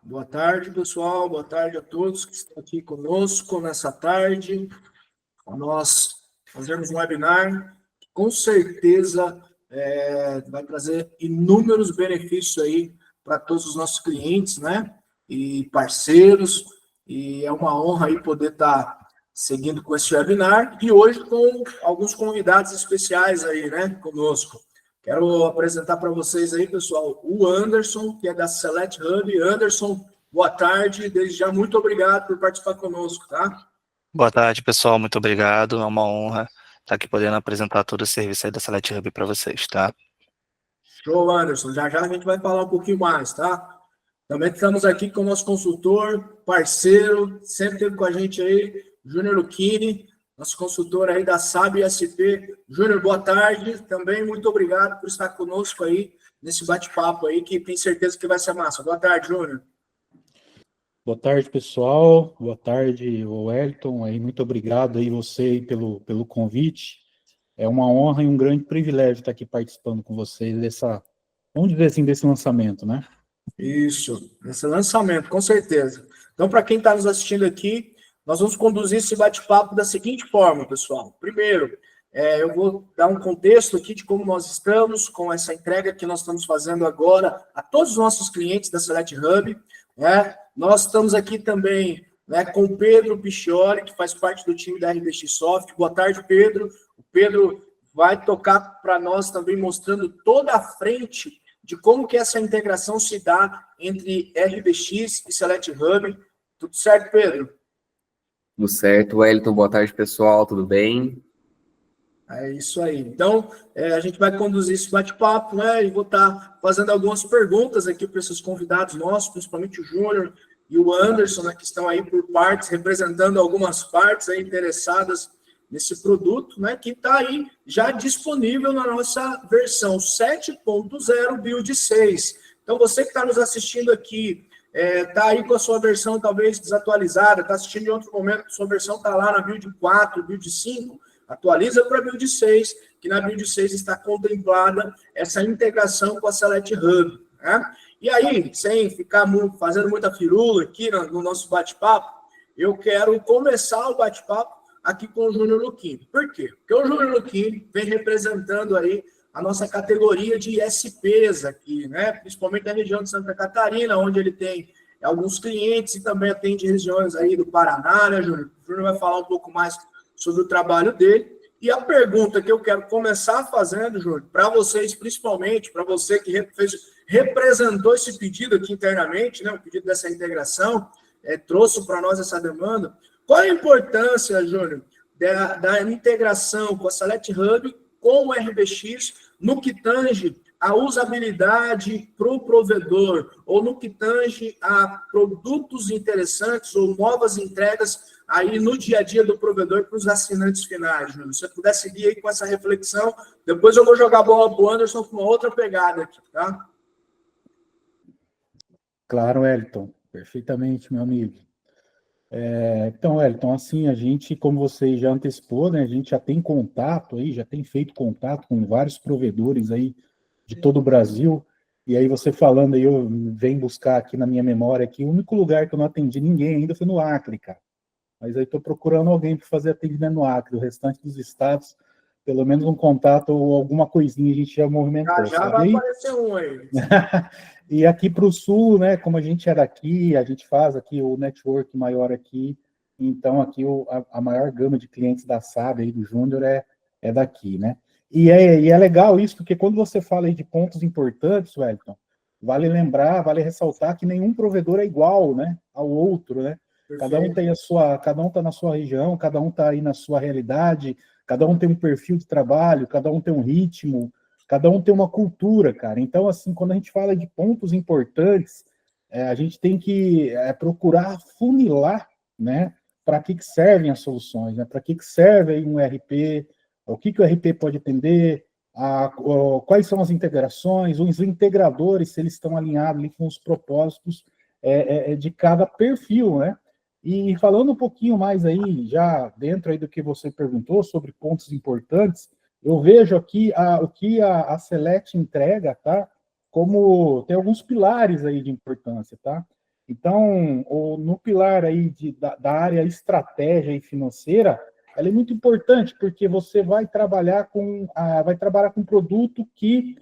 Boa tarde, pessoal. Boa tarde a todos que estão aqui conosco nessa tarde. Nós fazemos um webinar que, com certeza, vai trazer inúmeros benefícios aí para todos os nossos clientes, né? E parceiros. E é uma honra aí poder estar seguindo com esse webinar. E hoje com alguns convidados especiais aí, né? Conosco. Quero apresentar para vocês aí, pessoal, o Anderson, que é da Select Hub. Anderson, boa tarde. Desde já, muito obrigado por participar conosco, tá? Boa tarde, pessoal. Muito obrigado. É uma honra estar aqui podendo apresentar todo o serviço aí da Select Hub para vocês, tá? Show, Anderson. Já já a gente vai falar um pouquinho mais, tá? Também estamos aqui com o nosso consultor, parceiro, sempre teve com a gente aí, Júnior Lucchini, nosso consultor aí da SAB SP. Júnior, boa tarde. Também muito obrigado por estar conosco aí nesse bate-papo aí, que tenho certeza que vai ser massa. Boa tarde, Júnior. Boa tarde, pessoal. Boa tarde, Wellington. Aí, muito obrigado aí você aí pelo convite. É uma honra e um grande privilégio estar aqui participando com vocês vamos dizer assim, desse lançamento, né? Isso, esse lançamento, com certeza. Então, para quem está nos assistindo aqui, nós vamos conduzir esse bate-papo da seguinte forma, pessoal. Primeiro, eu vou dar um contexto aqui de como nós estamos com essa entrega que nós estamos fazendo agora a todos os nossos clientes da Select Hub, né? Nós estamos aqui também, né, com o Pedro Piccioli, que faz parte do time da RBX Soft. Boa tarde, Pedro. O Pedro vai tocar para nós também, mostrando toda a frente de como que essa integração se dá entre RBX e Select Hub. Tudo certo, Pedro? Tudo certo, Wellington. Boa tarde, pessoal. Tudo bem? É isso aí. Então, a gente vai conduzir esse bate-papo, né? E vou estar fazendo algumas perguntas aqui para esses convidados nossos, principalmente o Júnior e o Anderson, né, que estão aí por partes, representando algumas partes aí interessadas nesse produto, né, que está aí já disponível na nossa versão 7.0 Build 6. Então, você que está nos assistindo aqui, está aí com a sua versão talvez desatualizada, está assistindo em outro momento, sua versão está lá na Build 4, Build 5, atualiza para a Build 6, que na Build 6 está contemplada essa integração com a Select Hub, né? E aí, sem ficar fazendo muita firula aqui no nosso bate-papo, eu quero começar o bate-papo aqui com o Júnior Lucchini. Por quê? Porque o Júnior Lucchini vem representando aí a nossa categoria de SPs aqui, né? Principalmente na região de Santa Catarina, onde ele tem alguns clientes e também atende regiões aí do Paraná, né, Júnior? O Júnior vai falar um pouco mais sobre o trabalho dele. E a pergunta que eu quero começar fazendo, Júnior, para vocês, principalmente, para você que representou esse pedido aqui internamente, né, o pedido dessa integração, trouxe para nós essa demanda. Qual a importância, Júnior, da integração com a Select Hub com o RBX no que tange a usabilidade para o provedor, ou no que tange a produtos interessantes ou novas entregas aí no dia a dia do provedor para os assinantes finais, Júnior? Se você puder seguir aí com essa reflexão, depois eu vou jogar a bola para o Anderson com uma outra pegada aqui, tá? Claro, Wellington. Perfeitamente, meu amigo. Então, Wellington, assim, a gente, como você já antecipou, né, a gente já tem contato aí, já tem feito contato com vários provedores aí de todo o Brasil, e aí você falando aí, eu venho buscar aqui na minha memória que o único lugar que eu não atendi ninguém ainda foi no Acre, cara. Mas aí estou procurando alguém para fazer atendimento no Acre, o restante dos estados, pelo menos um contato ou alguma coisinha a gente já movimentou. Já vai aparecer um aí. E aqui para o sul, né, como a gente é daqui, a gente faz aqui o network maior aqui, então aqui a maior gama de clientes da SAB aí do Júnior é daqui, né? E é legal isso, porque quando você fala aí de pontos importantes, Wellington, vale lembrar, vale ressaltar que nenhum provedor é igual, né, ao outro, né? Cada um tem cada um está na sua região, cada um está aí na sua realidade, cada um tem um perfil de trabalho, cada um tem um ritmo, cada um tem uma cultura, cara. Então, assim, quando a gente fala de pontos importantes, a gente tem que procurar funilar, né? Para que servem as soluções, né? Para que serve aí um ERP, o que o ERP pode atender, quais são as integrações, os integradores, se eles estão alinhados ali com os propósitos de cada perfil, né? E falando um pouquinho mais aí, já dentro aí do que você perguntou sobre pontos importantes, eu vejo aqui o que a Select entrega, tá? Como tem alguns pilares aí de importância, tá? Então, no pilar aí da área estratégia e financeira, ela é muito importante, porque você vai trabalhar com um produto que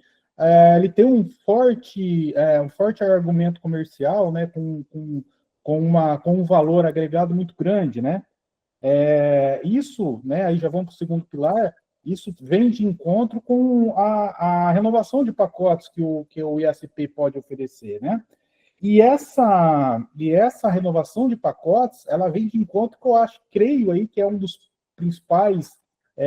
ele tem um forte argumento comercial, né, com um valor agregado muito grande, né? Isso, né, aí já vamos para o segundo pilar, isso vem de encontro com a renovação de pacotes que o ISP pode oferecer, né? E essa renovação de pacotes, ela vem de encontro que creio aí que é um dos principais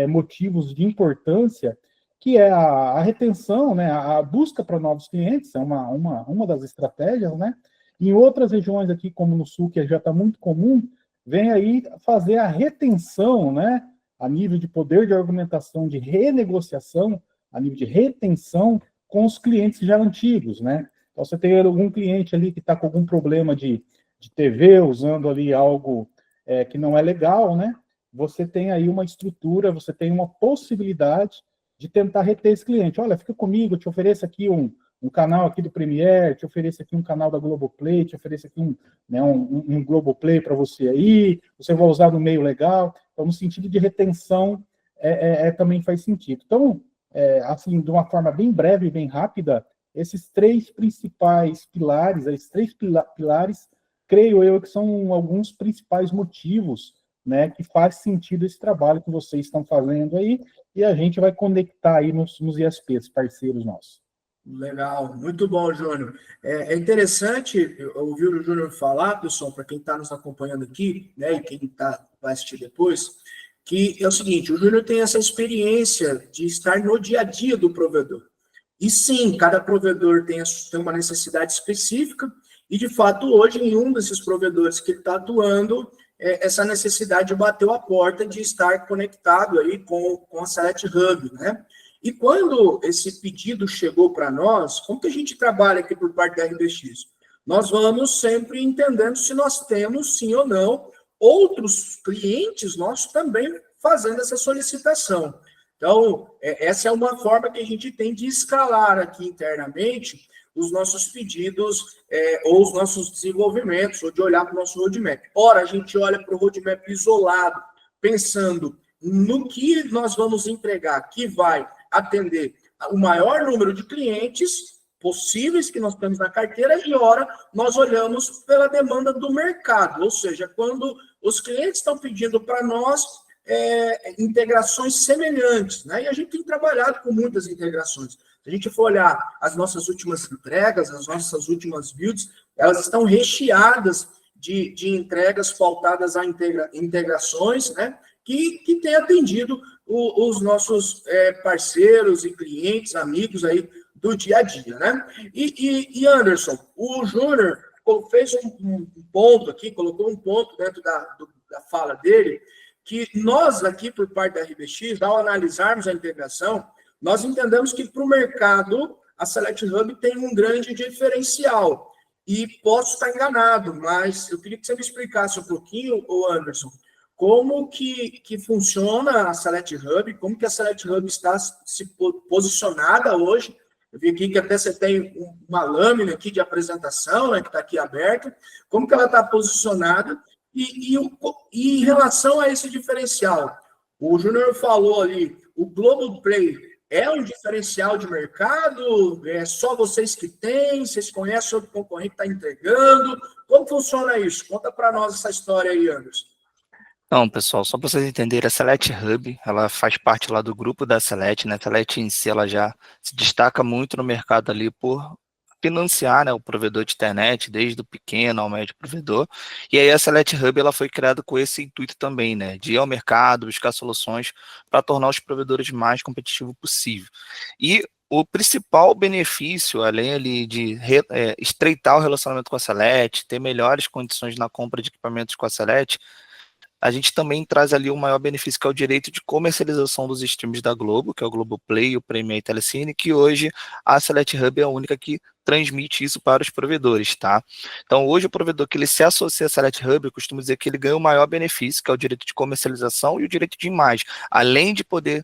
motivos de importância, que é a retenção, né, a busca para novos clientes, é uma das estratégias, né? Em outras regiões aqui, como no Sul, que já está muito comum, vem aí fazer a retenção, né, a nível de poder de argumentação, de renegociação, a nível de retenção com os clientes já antigos, né? Então, você tem algum cliente ali que está com algum problema de TV, usando ali algo que não é legal, né? Você tem aí uma estrutura, você tem uma possibilidade de tentar reter esse cliente. Olha, fica comigo, eu te ofereço aqui um canal aqui do Premiere, te ofereço aqui um canal da Globoplay, te ofereço aqui um Globoplay para você aí, você vai usar no meio legal. Então, no sentido de retenção, também faz sentido. Então, assim, de uma forma bem breve e bem rápida, esses três principais pilares, creio eu que são alguns principais motivos, né, que faz sentido esse trabalho que vocês estão fazendo aí, e a gente vai conectar aí nos ISPs, parceiros nossos. Legal, muito bom, Júnior. É interessante ouvir o Júnior falar, pessoal, para quem está nos acompanhando aqui, né, e quem vai assistir depois, que é o seguinte, o Júnior tem essa experiência de estar no dia a dia do provedor. E sim, cada provedor tem uma necessidade específica, e de fato, hoje, em um desses provedores que ele está atuando, essa necessidade bateu a porta de estar conectado aí com a Select Hub, né? E quando esse pedido chegou para nós, como que a gente trabalha aqui por parte da RBX? Nós vamos sempre entendendo se nós temos, sim ou não, outros clientes nossos também fazendo essa solicitação. Então, essa é uma forma que a gente tem de escalar aqui internamente os nossos pedidos ou os nossos desenvolvimentos, ou de olhar para o nosso roadmap. Ora, a gente olha para o roadmap isolado, pensando no que nós vamos entregar, que vai atender o maior número de clientes possíveis que nós temos na carteira, e ora, nós olhamos pela demanda do mercado, ou seja, quando os clientes estão pedindo para nós integrações semelhantes, né? E a gente tem trabalhado com muitas integrações. Se a gente for olhar as nossas últimas entregas, as nossas últimas builds, elas estão recheadas de entregas pautadas a integrações, né? Que tem atendido os nossos parceiros e clientes, amigos aí do dia a dia, né? E Anderson, o Júnior fez um ponto aqui, colocou um ponto dentro da fala dele, que nós aqui, por parte da RBX, ao analisarmos a integração, nós entendemos que para o mercado, a Select Hub tem um grande diferencial. E posso estar enganado, mas eu queria que você me explicasse um pouquinho, Anderson, como que funciona a Select Hub, como que a Select Hub está se posicionada hoje. Eu vi aqui que até você tem uma lâmina aqui de apresentação, né, que está aqui aberta, como que ela está posicionada, e em relação a esse diferencial, o Júnior falou ali, o Globoplay é um diferencial de mercado? É só vocês que têm? Vocês conhecem outro concorrente que está entregando? Como funciona isso? Conta para nós essa história aí, Anderson. Então, pessoal, só para vocês entenderem, a Select Hub, ela faz parte lá do grupo da Select, né? A Select em si, ela já se destaca muito no mercado ali por financiar, né, o provedor de internet, desde o pequeno ao médio provedor. E aí a Select Hub, ela foi criada com esse intuito também, né, de ir ao mercado, buscar soluções para tornar os provedores mais competitivos possível. E o principal benefício, além ali de estreitar o relacionamento com a Select, ter melhores condições na compra de equipamentos com a Select, a gente também traz ali o maior benefício, que é o direito de comercialização dos streams da Globo, que é o Globoplay, o Premiere e Telecine, que hoje a Select Hub é a única que transmite isso para os provedores, tá? Então, hoje o provedor que ele se associa à Select Hub, eu costumo dizer que ele ganha o maior benefício, que é o direito de comercialização e o direito de imagem, além de poder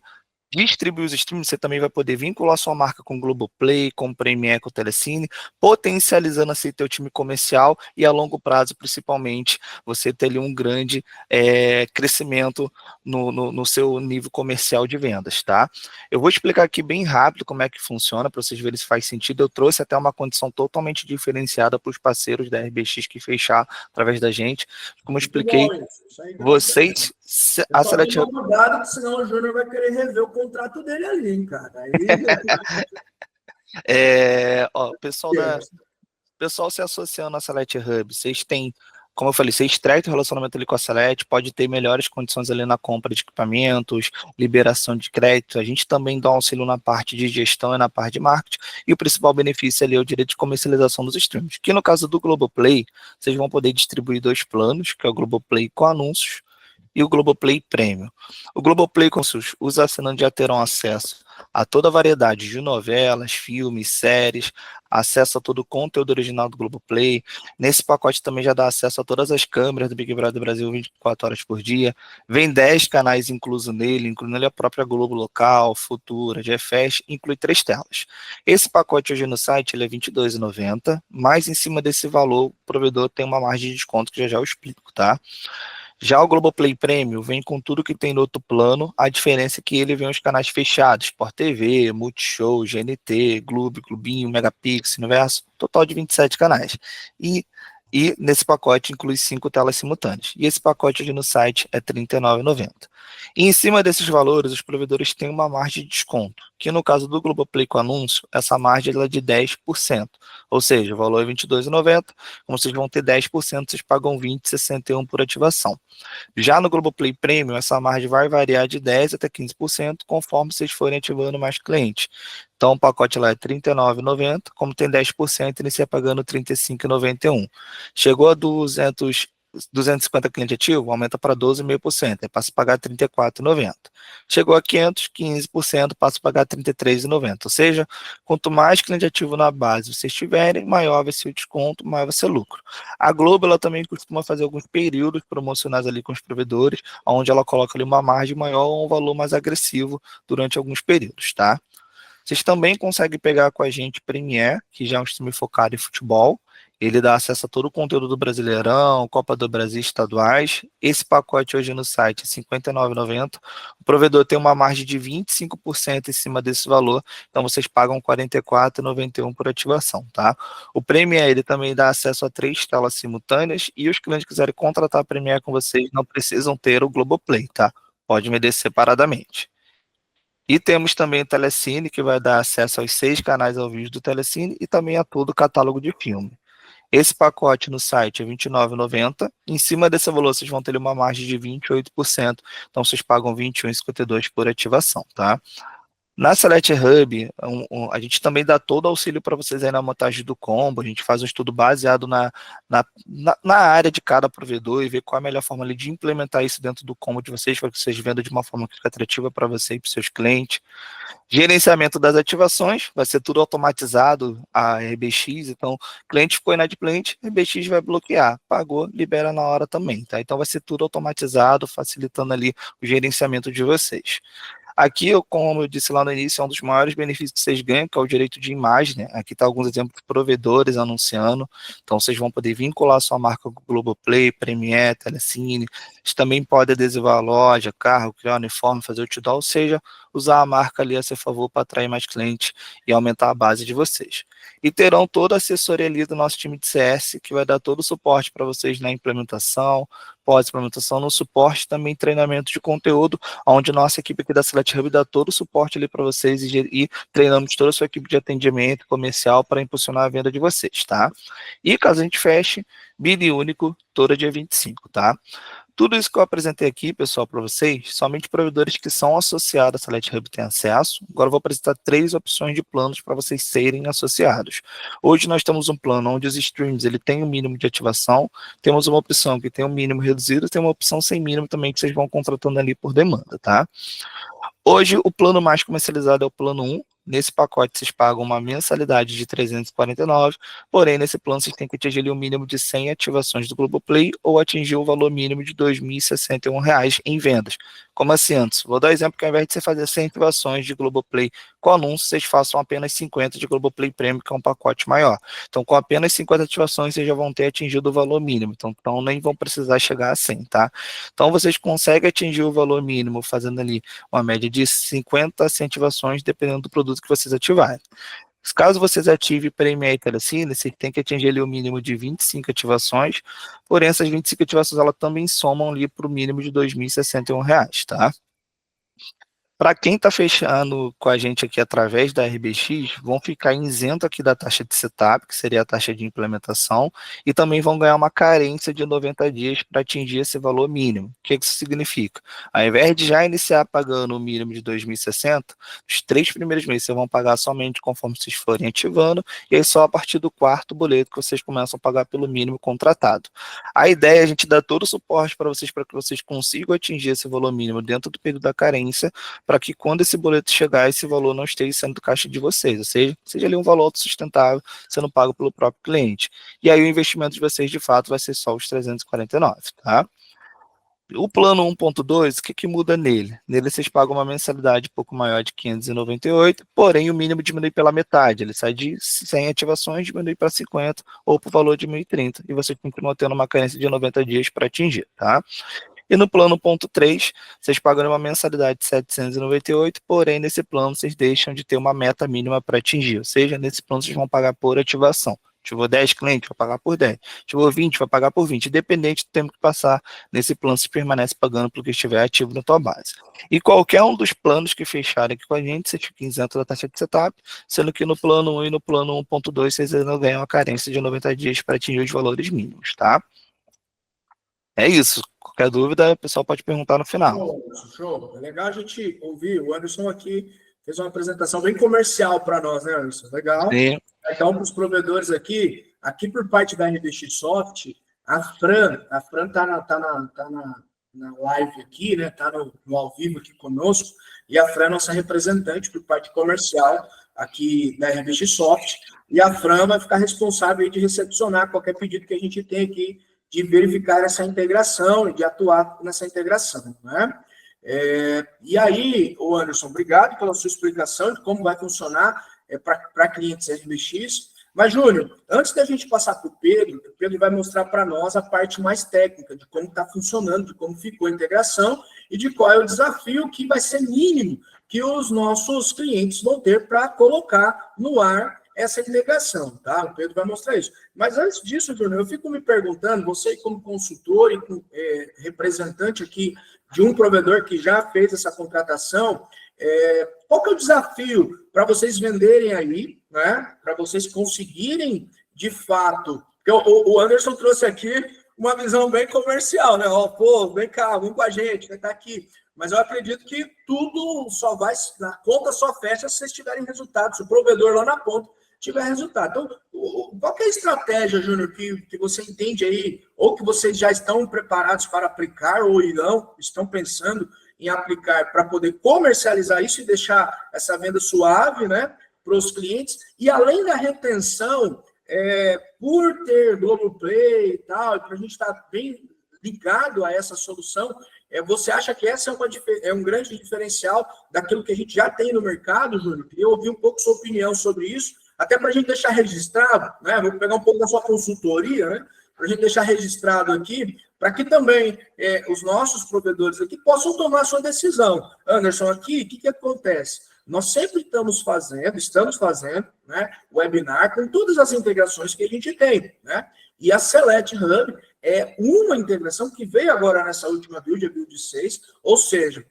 distribuir os streams, você também vai poder vincular sua marca com o Globoplay, com o Premiere, com o Telecine, potencializando assim teu time comercial e a longo prazo, principalmente, você ter ali um grande crescimento no seu nível comercial de vendas, tá? Eu vou explicar aqui bem rápido como é que funciona, para vocês verem se faz sentido. Eu trouxe até uma condição totalmente diferenciada para os parceiros da RBX que fechar através da gente. Como eu expliquei, Isso aí tá vocês, a só Select tomar cuidado, que senão o Júnior vai querer rever o contrato dele ali, hein, cara. Aí... pessoal se associando à Select Hub, vocês têm, como eu falei, você estreita o relacionamento ali com a Select, pode ter melhores condições ali na compra de equipamentos, liberação de crédito, a gente também dá um auxílio na parte de gestão e na parte de marketing, e o principal benefício ali é o direito de comercialização dos streams, que no caso do Globoplay, vocês vão poder distribuir 2 planos, que é o Globoplay com anúncios, e o Globoplay Premium. O Globoplay com os assinantes já terão acesso a toda a variedade de novelas, filmes, séries, acesso a todo o conteúdo original do Globoplay. Nesse pacote também já dá acesso a todas as câmeras do Big Brother Brasil 24 horas por dia. Vem 10 canais incluso nele, incluindo a própria Globo Local, Futura, GFest, inclui 3 telas. Esse pacote hoje no site ele é R$ 22,90, mas em cima desse valor o provedor tem uma margem de desconto que já eu explico, tá? Já o Globoplay Premium vem com tudo que tem no outro plano, a diferença é que ele vem os canais fechados, Sport TV, Multishow, GNT, Globo, Clubinho, Megapix, Universo, total de 27 canais. E nesse pacote inclui 5 telas simultâneas. E esse pacote ali no site é R$ 39,90. E em cima desses valores, os provedores têm uma margem de desconto, que no caso do Globoplay com anúncio, essa margem é de 10%. Ou seja, o valor é R$ 22,90, como vocês vão ter 10%, vocês pagam R$ 20,61 por ativação. Já no Globoplay Premium, essa margem vai variar de 10% até 15%, conforme vocês forem ativando mais clientes. Então, o pacote lá é R$ 39,90, como tem 10%, inicia pagando R$ 35,91. Chegou a 250 clientes ativos, aumenta para 12,5%, aí passa a pagar R$ 34,90. Chegou a 500, 15%, passa a pagar R$ 33,90. Ou seja, quanto mais cliente ativo na base vocês tiverem, maior vai ser o desconto, maior vai ser o lucro. A Globo, ela também costuma fazer alguns períodos promocionais ali com os provedores, onde ela coloca ali uma margem maior ou um valor mais agressivo durante alguns períodos, tá? Vocês também conseguem pegar com a gente Premiere, que já é um stream focado em futebol. Ele dá acesso a todo o conteúdo do Brasileirão, Copa do Brasil estaduais. Esse pacote hoje no site é R$ 59,90. O provedor tem uma margem de 25% em cima desse valor, então vocês pagam R$ 44,91 por ativação, tá? O Premiere, ele também dá acesso a 3 telas simultâneas e os clientes que quiserem contratar a Premiere com vocês não precisam ter o Globoplay, tá? Pode vender separadamente. E temos também o Telecine, que vai dar acesso aos 6 canais ao vivo do Telecine e também a todo o catálogo de filme. Esse pacote no site é R$ 29,90. Em cima desse valor, vocês vão ter uma margem de 28%. Então, vocês pagam R$ 21,52 por ativação, tá? Na Select Hub, a gente também dá todo auxílio para vocês aí na montagem do combo. A gente faz um estudo baseado na área de cada provedor e ver qual é a melhor forma ali de implementar isso dentro do combo de vocês, para que vocês vendam de uma forma que fique atrativa para você e para os seus clientes. Gerenciamento das ativações, vai ser tudo automatizado, a RBX, então, cliente ficou inadimplente, a RBX vai bloquear, pagou, libera na hora também, tá? Então vai ser tudo automatizado, facilitando ali o gerenciamento de vocês. Aqui, como eu disse lá no início, é um dos maiores benefícios que vocês ganham, que é o direito de imagem, né? Aqui está alguns exemplos de provedores anunciando, então vocês vão poder vincular sua marca com o Globoplay, Premiere, Telecine, vocês também podem adesivar a loja, carro, criar uniforme, fazer outdoor, ou seja, usar a marca ali a seu favor para atrair mais clientes e aumentar a base de vocês. E terão toda a assessoria ali do nosso time de CS, que vai dar todo o suporte para vocês na implementação, pós-implementação, no suporte, também treinamento de conteúdo, onde nossa equipe aqui da Select Hub dá todo o suporte ali para vocês e treinamos toda a sua equipe de atendimento comercial para impulsionar a venda de vocês, tá? E caso a gente feche, BID único, todo dia 25, tá? Tudo isso que eu apresentei aqui, pessoal, para vocês, somente provedores que são associados à Select Hub têm acesso. Agora eu vou apresentar 3 opções de planos para vocês serem associados. Hoje nós temos um plano onde os streams ele tem um mínimo de ativação, temos uma opção que tem um mínimo reduzido, tem uma opção sem mínimo também que vocês vão contratando ali por demanda, tá? Hoje o plano mais comercializado é o plano 1, Nesse pacote, vocês pagam uma mensalidade de 349, porém, nesse plano, vocês têm que atingir ali um mínimo de 100 ativações do Globoplay ou atingir o valor mínimo de R$ 2.061 em vendas. Como assim, antes? Vou dar um exemplo que ao invés de você fazer 100 ativações de Globoplay com anúncio, vocês façam apenas 50 de Globoplay Premium, que é um pacote maior. Então, com apenas 50 ativações, vocês já vão ter atingido o valor mínimo. Então nem vão precisar chegar a 100, tá? Então, vocês conseguem atingir o valor mínimo fazendo ali uma média de 50 a 100 ativações, dependendo do produto que vocês ativarem. Caso vocês ativem Premium e Telecine, vocês têm que atingir ali o mínimo de 25 ativações, porém essas 25 ativações elas também somam ali para o mínimo de R$ 2.061, tá? Para quem está fechando com a gente aqui através da RBX, vão ficar isento aqui da taxa de setup, que seria a taxa de implementação, e também vão ganhar uma carência de 90 dias para atingir esse valor mínimo. O que isso significa? Ao invés de já iniciar pagando o mínimo de 2.060, os 3 primeiros meses vocês vão pagar somente conforme vocês forem ativando, e aí só a partir do 4º boleto que vocês começam a pagar pelo mínimo contratado. A ideia é a gente dar todo o suporte para que vocês consigam atingir esse valor mínimo dentro do período da carência, para que quando esse boleto chegar, esse valor não esteja saindo do caixa de vocês, ou seja ali um valor autossustentável sendo pago pelo próprio cliente. E aí o investimento de vocês, de fato, vai ser só os 349, tá? O plano 1.2, o que muda nele? Nele vocês pagam uma mensalidade um pouco maior de 598, porém o mínimo diminui pela metade, ele sai de 100 ativações, diminui para 50 ou para o valor de 1.030, e vocês continuam tendo uma carência de 90 dias para atingir, tá? E no plano ponto 3, vocês pagam uma mensalidade de 798, porém nesse plano vocês deixam de ter uma meta mínima para atingir, ou seja, nesse plano vocês vão pagar por ativação. Ativou 10 clientes, vai pagar por 10. Ativou 20, vai pagar por 20. Independente do tempo que passar, nesse plano você permanece pagando pelo que estiver ativo na tua base. E qualquer um dos planos que fecharem aqui com a gente, você fica isento da taxa de setup, sendo que no plano 1 e no plano 1.2 vocês ainda ganham a carência de 90 dias para atingir os valores mínimos, tá? É isso. Qualquer dúvida, o pessoal pode perguntar no final. Show. É legal a gente ouvir. O Anderson aqui fez uma apresentação bem comercial para nós, né, Anderson? Legal. Sim. Então, para os provedores aqui por parte da RBX Soft, a Fran está na live aqui, né? Está no ao vivo aqui conosco, e a Fran é nossa representante por parte comercial aqui da RBX Soft, e a Fran vai ficar responsável de recepcionar qualquer pedido que a gente tem aqui, de verificar essa integração e de atuar nessa integração, né? E aí, Anderson, obrigado pela sua explicação de como vai funcionar para clientes RBX. Mas, Júnior, antes da gente passar para o Pedro vai mostrar para nós a parte mais técnica de como está funcionando, de como ficou a integração e de qual é o desafio que vai ser mínimo que os nossos clientes vão ter para colocar no ar essa integração, tá? O Pedro vai mostrar isso. Mas antes disso, Júnior, eu fico me perguntando, você como consultor e representante aqui de um provedor que já fez essa contratação, qual que é o desafio para vocês venderem aí, né? Para vocês conseguirem, de fato... O Anderson trouxe aqui uma visão bem comercial, né? Pô, vem cá, vem com a gente, vai estar aqui. Mas eu acredito que tudo só vai... A conta só fecha se vocês tiverem resultado, se o provedor lá na ponta tiver resultado. Então, qual que é a estratégia, Júnior, que você entende aí, ou que vocês já estão preparados para aplicar, ou não, estão pensando em aplicar para poder comercializar isso e deixar essa venda suave, né, para os clientes, e além da retenção, por ter Globoplay e tal, para a gente estar bem ligado a essa solução, você acha que essa é um grande diferencial daquilo que a gente já tem no mercado, Júnior? Queria ouvir um pouco sua opinião sobre isso, até para a gente deixar registrado, né? Vou pegar um pouco da sua consultoria, né? Para a gente deixar registrado aqui, para que também os nossos provedores aqui possam tomar a sua decisão. Anderson, aqui, o que acontece? Nós sempre estamos fazendo, né, webinar com todas as integrações que a gente tem, né? E a Select Hub é uma integração que veio agora nessa última build, a build 6, ou seja,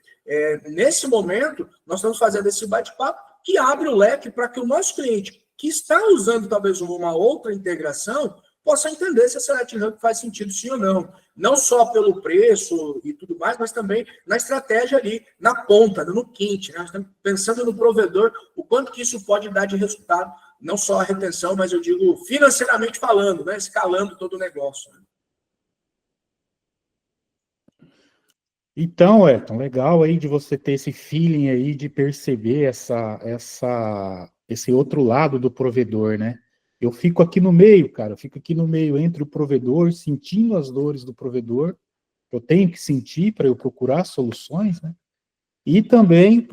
nesse momento, nós estamos fazendo esse bate-papo que abre o leque para que o nosso cliente, que está usando talvez uma outra integração, possa entender se a Select Hub faz sentido sim ou não. Não só pelo preço e tudo mais, mas também na estratégia ali, na ponta, no quente, né? Nós estamos pensando no provedor, o quanto que isso pode dar de resultado, não só a retenção, mas eu digo financeiramente falando, né? Escalando todo o negócio. Então, Elton, legal aí de você ter esse feeling aí de perceber esse outro lado do provedor, né? Eu fico aqui no meio, cara, eu fico aqui no meio entre o provedor, sentindo as dores do provedor, eu tenho que sentir para eu procurar soluções, né? E também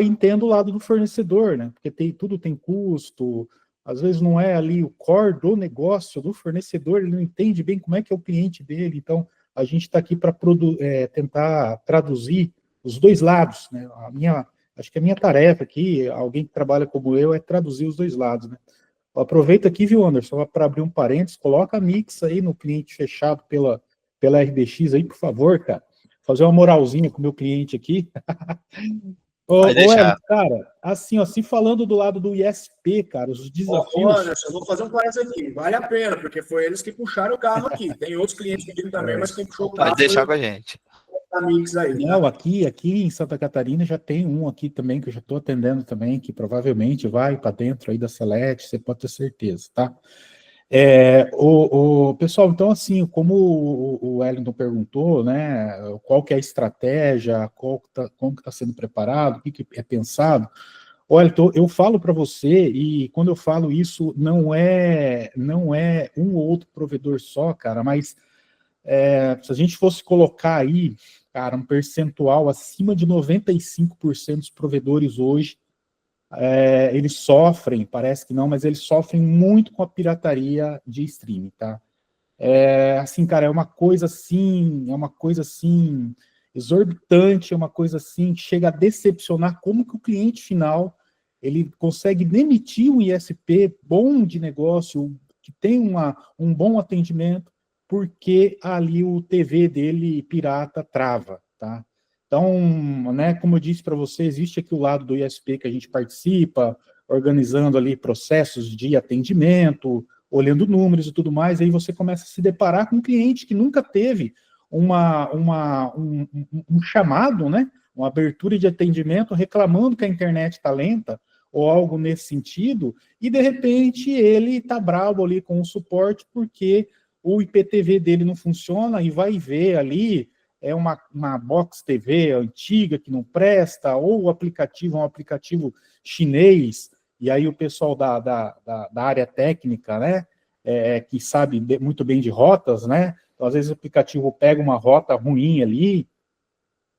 entendo o lado do fornecedor, né? Porque tudo tem custo, às vezes não é ali o core do negócio do fornecedor, ele não entende bem como é que é o cliente dele, então a gente está aqui para tentar traduzir os dois lados, né? Acho que a minha tarefa aqui, alguém que trabalha como eu, é traduzir os dois lados, né? Aproveita aqui, viu, Anderson, para abrir um parênteses, coloca a Mix aí no cliente fechado pela RDX aí, por favor, cara. Fazer uma moralzinha com o meu cliente aqui. Pode deixar. Cara, assim, ó, se falando do lado do ISP, cara, os desafios... Anderson, eu vou fazer um parênteses aqui. Vale a pena, porque foi eles que puxaram o carro aqui. Tem outros clientes pedindo também, mas quem puxou o carro Pode deixar com a gente. a Mix aí. Não, aqui em Santa Catarina já tem um aqui também, que eu já estou atendendo também, que provavelmente vai para dentro aí da Celete, você pode ter certeza, tá? Pessoal, então assim, como o Wellington perguntou, né, qual que é a estratégia, como que está sendo preparado, o que é pensado, Wellington, eu falo para você, e quando eu falo isso, não é um ou outro provedor só, cara, mas se a gente fosse colocar aí, cara, um percentual acima de 95% dos provedores hoje, eles sofrem, parece que não, mas eles sofrem muito com a pirataria de streaming, tá? Assim, cara, é uma coisa assim, exorbitante, é uma coisa assim, que chega a decepcionar como que o cliente final, ele consegue demitir um ISP bom de negócio, que tem um bom atendimento, porque ali o TV dele pirata trava, tá? Então, né, como eu disse para você, existe aqui o lado do ISP que a gente participa, organizando ali processos de atendimento, olhando números e tudo mais, aí você começa a se deparar com um cliente que nunca teve um chamado, né, uma abertura de atendimento reclamando que a internet está lenta, ou algo nesse sentido, e de repente ele está bravo ali com o suporte porque o IPTV dele não funciona e vai ver ali uma box TV antiga que não presta, ou o aplicativo é um aplicativo chinês, e aí o pessoal da área técnica, né, que sabe muito bem de rotas, né, então, às vezes o aplicativo pega uma rota ruim ali,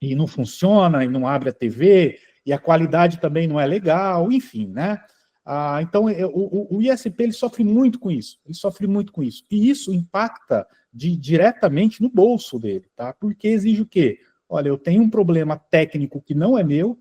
e não funciona, e não abre a TV, e a qualidade também não é legal, enfim, né. Então, o ISP, ele sofre muito com isso, e isso impacta diretamente no bolso dele, tá? Porque exige o quê? Olha, eu tenho um problema técnico que não é meu,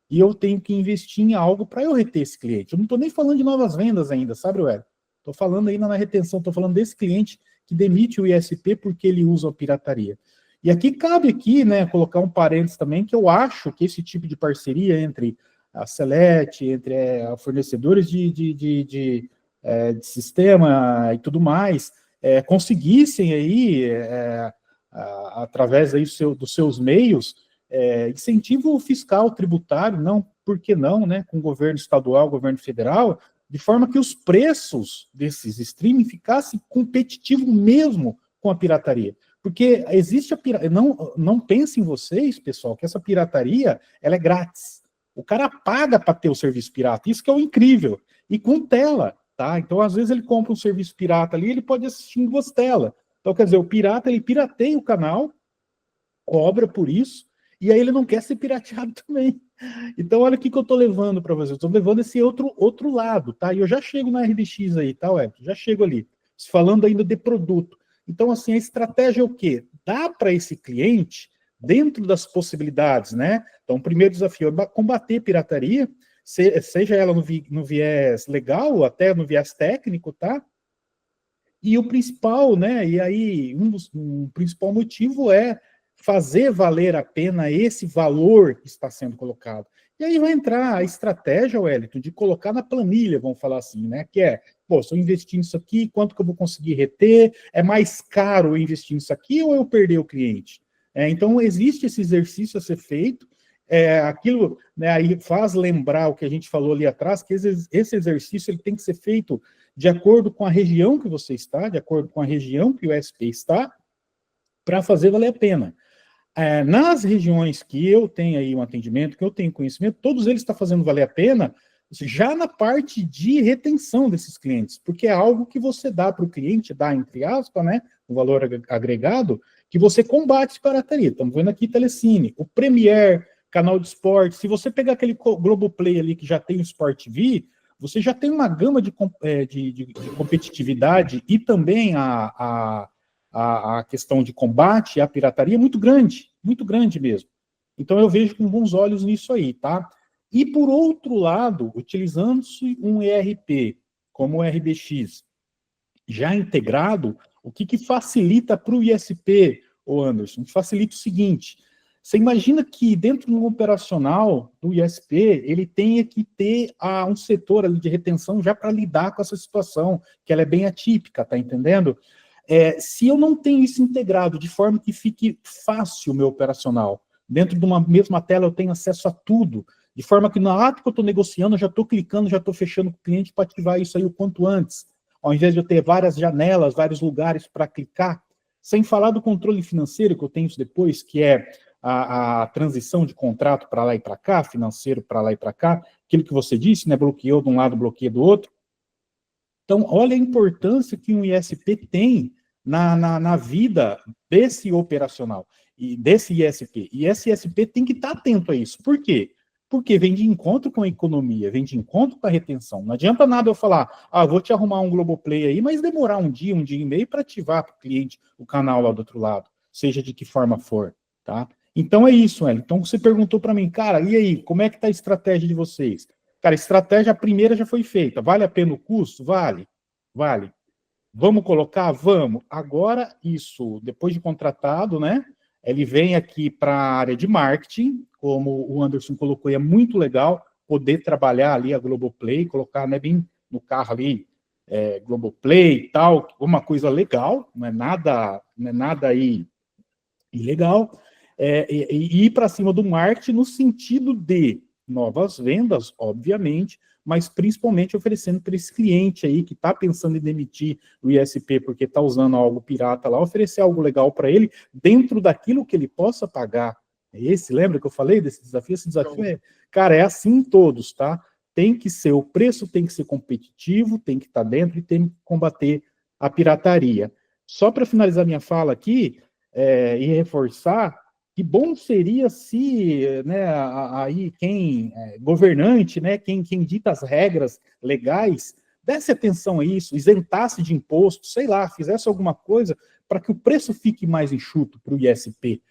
e eu tenho que investir em algo para eu reter esse cliente. Eu não estou nem falando de novas vendas ainda, sabe, Ué? Estou falando ainda na retenção, estou falando desse cliente que demite o ISP porque ele usa a pirataria. E aqui cabe aqui, né, colocar um parênteses também, que eu acho que esse tipo de parceria entre a Celete, entre fornecedores de sistema e tudo mais, conseguissem aí, através aí dos seus meios, incentivo fiscal, tributário, não, por que não, né, com o governo estadual, governo federal, de forma que os preços desses streaming ficassem competitivos mesmo com a pirataria. Porque existe não pensem vocês, pessoal, que essa pirataria, ela é grátis. O cara paga para ter o serviço pirata, isso que é o incrível. E com tela, tá? Então, às vezes, ele compra um serviço pirata ali, ele pode assistir em 2 telas. Então, quer dizer, o pirata, ele pirateia o canal, cobra por isso, e aí ele não quer ser pirateado também. Então, olha o que eu estou levando para vocês. Eu estou levando esse outro lado, tá? E eu já chego na RDX aí, tá, Web? Já chego ali. Falando ainda de produto. Então, assim, a estratégia é o quê? Dá para esse cliente, dentro das possibilidades, né? Então, o primeiro desafio é combater a pirataria, seja ela no viés legal, ou até no viés técnico, tá? E o principal, né? E aí, um principal motivo é fazer valer a pena esse valor que está sendo colocado. E aí vai entrar a estratégia, Wellington, de colocar na planilha, vamos falar assim, né? Que pô, se eu investir nisso aqui, quanto que eu vou conseguir reter? É mais caro eu investir nisso aqui ou eu perder o cliente? Então, existe esse exercício a ser feito, aquilo, né, aí faz lembrar o que a gente falou ali atrás, que esse exercício ele tem que ser feito de acordo com a região que você está, de acordo com a região que o SP está, para fazer valer a pena. nas regiões que eu tenho aí um atendimento, que eu tenho conhecimento, todos eles estão fazendo valer a pena já na parte de retenção desses clientes, porque é algo que você dá para o cliente, dá entre aspas, né, o valor agregado, que você combate pirataria. Estamos vendo aqui Telecine, o Premiere, canal de esporte. Se você pegar aquele Globoplay ali que já tem o Sport TV, você já tem uma gama de competitividade e também a questão de combate à pirataria muito grande mesmo. Então eu vejo com bons olhos nisso aí, tá? E por outro lado, utilizando-se um ERP como o RBX já integrado, o que facilita para o ISP, ô Anderson? Facilita o seguinte: você imagina que dentro do operacional do ISP, ele tenha que ter um setor ali de retenção já para lidar com essa situação, que ela é bem atípica, tá entendendo? Se eu não tenho isso integrado de forma que fique fácil o meu operacional, dentro de uma mesma tela eu tenho acesso a tudo, de forma que na hora que eu estou negociando, eu já estou clicando, já estou fechando com o cliente para ativar isso aí o quanto antes, ao invés de eu ter várias janelas, vários lugares para clicar, sem falar do controle financeiro, que eu tenho isso depois, que é a transição de contrato para lá e para cá, financeiro para lá e para cá, aquilo que você disse, né, bloqueou de um lado, bloqueia do outro. Então, olha a importância que um ISP tem na vida desse operacional, e desse ISP. E esse ISP tem que estar atento a isso. Por quê? Porque vem de encontro com a economia, vem de encontro com a retenção. Não adianta nada eu falar, vou te arrumar um Globoplay aí, mas demorar um dia e meio para ativar para o cliente o canal lá do outro lado, seja de que forma for, tá? Então é isso, Hélio. Então você perguntou para mim, cara, e aí, como é que está a estratégia de vocês? Cara, a estratégia, a primeira já foi feita. Vale a pena o custo? Vale. Vale. Vamos colocar? Vamos. Agora, isso, depois de contratado, né? Ele vem aqui para a área de marketing, como o Anderson colocou, e é muito legal poder trabalhar ali a Globoplay, colocar, né, bem no carro ali, Globoplay e tal, uma coisa legal, não é nada aí ilegal, e ir para cima do marketing no sentido de novas vendas, obviamente, mas principalmente oferecendo para esse cliente aí que está pensando em demitir o ISP porque está usando algo pirata lá, oferecer algo legal para ele dentro daquilo que ele possa pagar. Lembra que eu falei desse desafio? Esse desafio cara, é assim em todos, tá? Tem que ser, o preço tem que ser competitivo, tem que estar dentro e tem que combater a pirataria. Só para finalizar minha fala aqui, e reforçar, que bom seria se, né, aí quem governante, né, quem dita as regras legais, desse atenção a isso, isentasse de imposto, sei lá, fizesse alguma coisa para que o preço fique mais enxuto para o ISP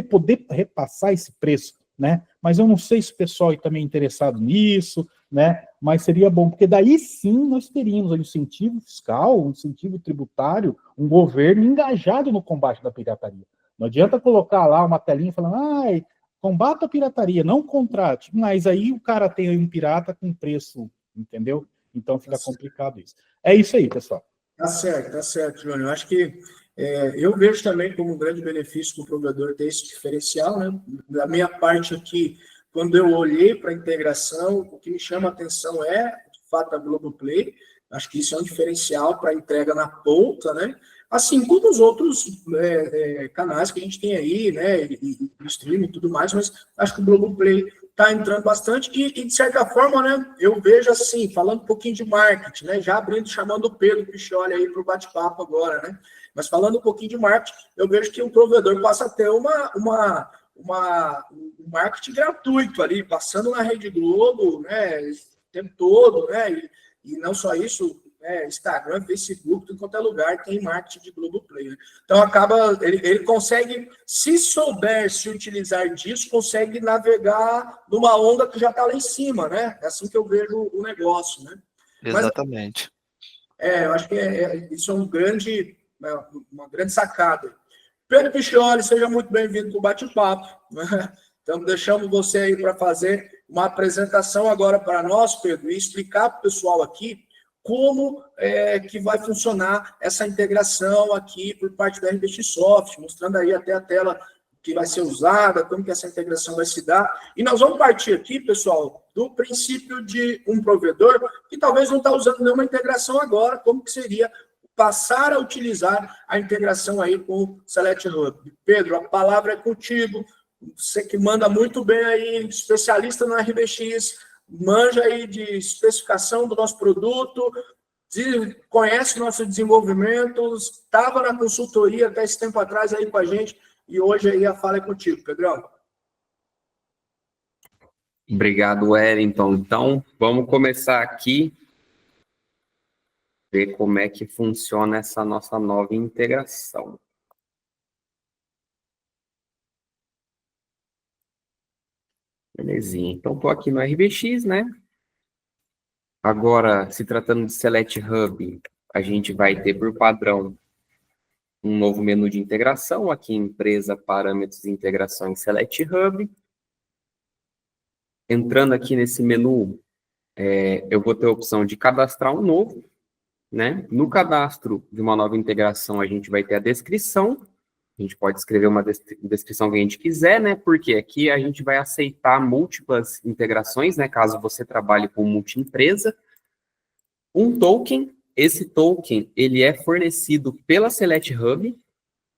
poder repassar esse preço, né? Mas eu não sei se o pessoal aí também é interessado nisso, né? Mas seria bom, porque daí sim nós teríamos um incentivo fiscal, um incentivo tributário, um governo engajado no combate da pirataria. Não adianta colocar lá uma telinha falando, combata a pirataria, não contrate, mas aí o cara tem um pirata com preço, entendeu? Então fica complicado isso. É isso aí, pessoal. Tá certo, Júnior. Eu acho que eu vejo também como um grande benefício para o provedor ter esse diferencial, né? Da minha parte aqui, quando eu olhei para a integração, o que me chama a atenção é, de fato, a Globoplay. Acho que isso é um diferencial para a entrega na ponta, né? Assim como os outros canais que a gente tem aí, né? E streaming e tudo mais, mas acho que o Globoplay está entrando bastante e, de certa forma, né, eu vejo assim, falando um pouquinho de marketing, né, já abrindo, chamando o Pedro Picholi aí para o bate-papo agora, né, mas falando um pouquinho de marketing, eu vejo que o provedor passa a ter um marketing gratuito ali, passando na Rede Globo, né, o tempo todo, né, e não só isso, Instagram, Facebook, tudo quanto é lugar tem marketing de Globoplay. Né? Então, ele consegue, se souber se utilizar disso, consegue navegar numa onda que já está lá em cima, né? É assim que eu vejo o negócio, né? Exatamente. Mas, eu acho que isso é uma grande sacada. Pedro Picholi, seja muito bem-vindo para o bate-papo. Né? Então, deixamos você aí para fazer uma apresentação agora para nós, Pedro, e explicar para o pessoal aqui como que vai funcionar essa integração aqui por parte da RBX Soft, mostrando aí até a tela que vai ser usada, como que essa integração vai se dar. E nós vamos partir aqui, pessoal, do princípio de um provedor que talvez não está usando nenhuma integração agora, como que seria passar a utilizar a integração aí com o Select Hub. Pedro, a palavra é contigo. Você que manda muito bem aí, especialista no RBX, manja aí de especificação do nosso produto, conhece nosso desenvolvimento, estava na consultoria até esse tempo atrás aí com a gente, e hoje aí a fala é contigo, Pedrão. Obrigado, Wellington. Então, vamos começar aqui, ver como é que funciona essa nossa nova integração. Belezinha. Então, estou aqui no RBX, né? Agora, se tratando de Select Hub, a gente vai ter por padrão um novo menu de integração, aqui empresa, parâmetros de integração em Select Hub. Entrando aqui nesse menu, eu vou ter a opção de cadastrar um novo, né? No cadastro de uma nova integração, a gente vai ter a descrição. A gente pode escrever uma descrição que a gente quiser, né? Porque aqui a gente vai aceitar múltiplas integrações, né? Caso você trabalhe com multi-empresa. Um token, esse token, ele é fornecido pela Select Hub,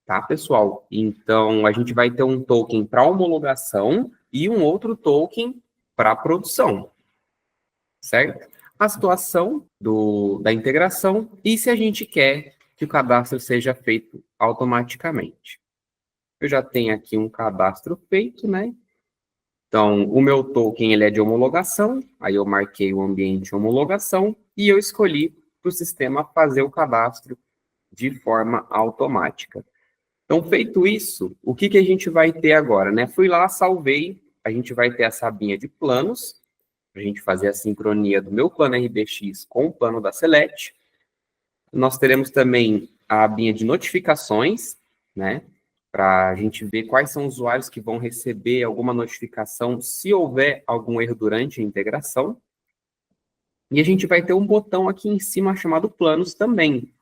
tá, pessoal? Então, a gente vai ter um token para homologação e um outro token para produção, certo? A situação da integração e se a gente quer que o cadastro seja feito automaticamente. Eu já tenho aqui um cadastro feito, né? Então, o meu token ele é de homologação, aí eu marquei o ambiente homologação e eu escolhi para o sistema fazer o cadastro de forma automática. Então, feito isso, o que a gente vai ter agora, né? Fui lá, salvei, a gente vai ter essa abinha de planos, para a gente fazer a sincronia do meu plano RBX com o plano da Select. Nós teremos também a abinha de notificações, né? Para a gente ver quais são os usuários que vão receber alguma notificação se houver algum erro durante a integração. E a gente vai ter um botão aqui em cima chamado planos também,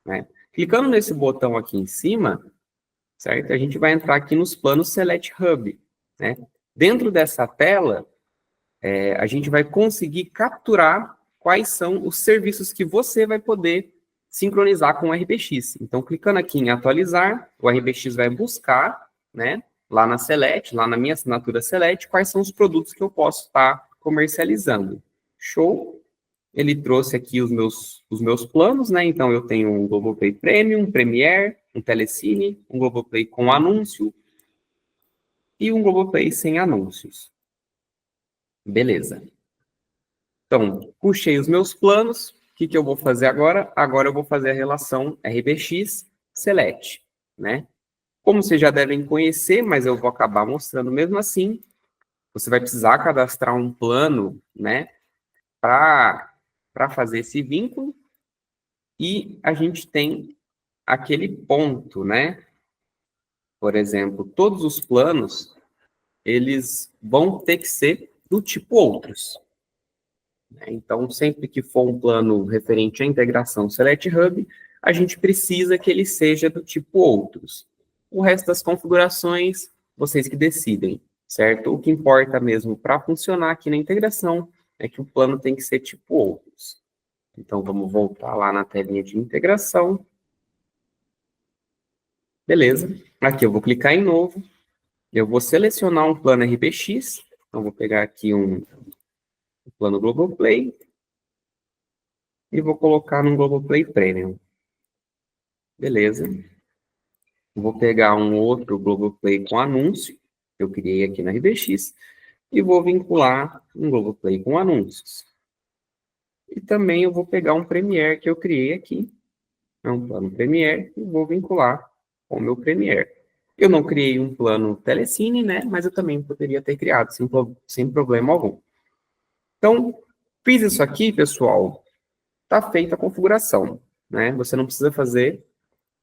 né? Clicando nesse botão aqui em cima, certo? A gente vai entrar aqui nos planos Select Hub, né? Dentro dessa tela, a gente vai conseguir capturar quais são os serviços que você vai poder sincronizar com o RBX. Então, clicando aqui em atualizar, o RBX vai buscar, né, lá na Select, lá na minha assinatura Select, quais são os produtos que eu posso estar comercializando. Show! Ele trouxe aqui os meus planos, né? Então, eu tenho um Globoplay Premium, Premier, um Telecine, um Globoplay com anúncio e um Globoplay sem anúncios. Beleza. Então, puxei os meus planos. O que eu vou fazer agora? Agora eu vou fazer a relação RBX Select, né? Como vocês já devem conhecer, mas eu vou acabar mostrando mesmo assim, você vai precisar cadastrar um plano, né, para fazer esse vínculo. E a gente tem aquele ponto, né? Por exemplo, todos os planos, eles vão ter que ser do tipo outros. Então, sempre que for um plano referente à integração Select Hub, a gente precisa que ele seja do tipo outros. O resto das configurações, vocês que decidem, certo? O que importa mesmo para funcionar aqui na integração é que o plano tem que ser tipo outros. Então, vamos voltar lá na telinha de integração. Beleza. Aqui eu vou clicar em novo. Eu vou selecionar um plano RBX. Então, vou pegar aqui um plano Globoplay. E vou colocar no Globoplay Premium. Beleza. Vou pegar um outro Globoplay com anúncio, que eu criei aqui na RBX, e vou vincular um Globoplay com anúncios. E também eu vou pegar um Premiere que eu criei aqui, é um plano Premiere, e vou vincular com o meu Premiere. Eu não criei um plano Telecine, né, mas eu também poderia ter criado, sem problema algum. Então, fiz isso aqui, pessoal, está feita a configuração, né? Você não precisa fazer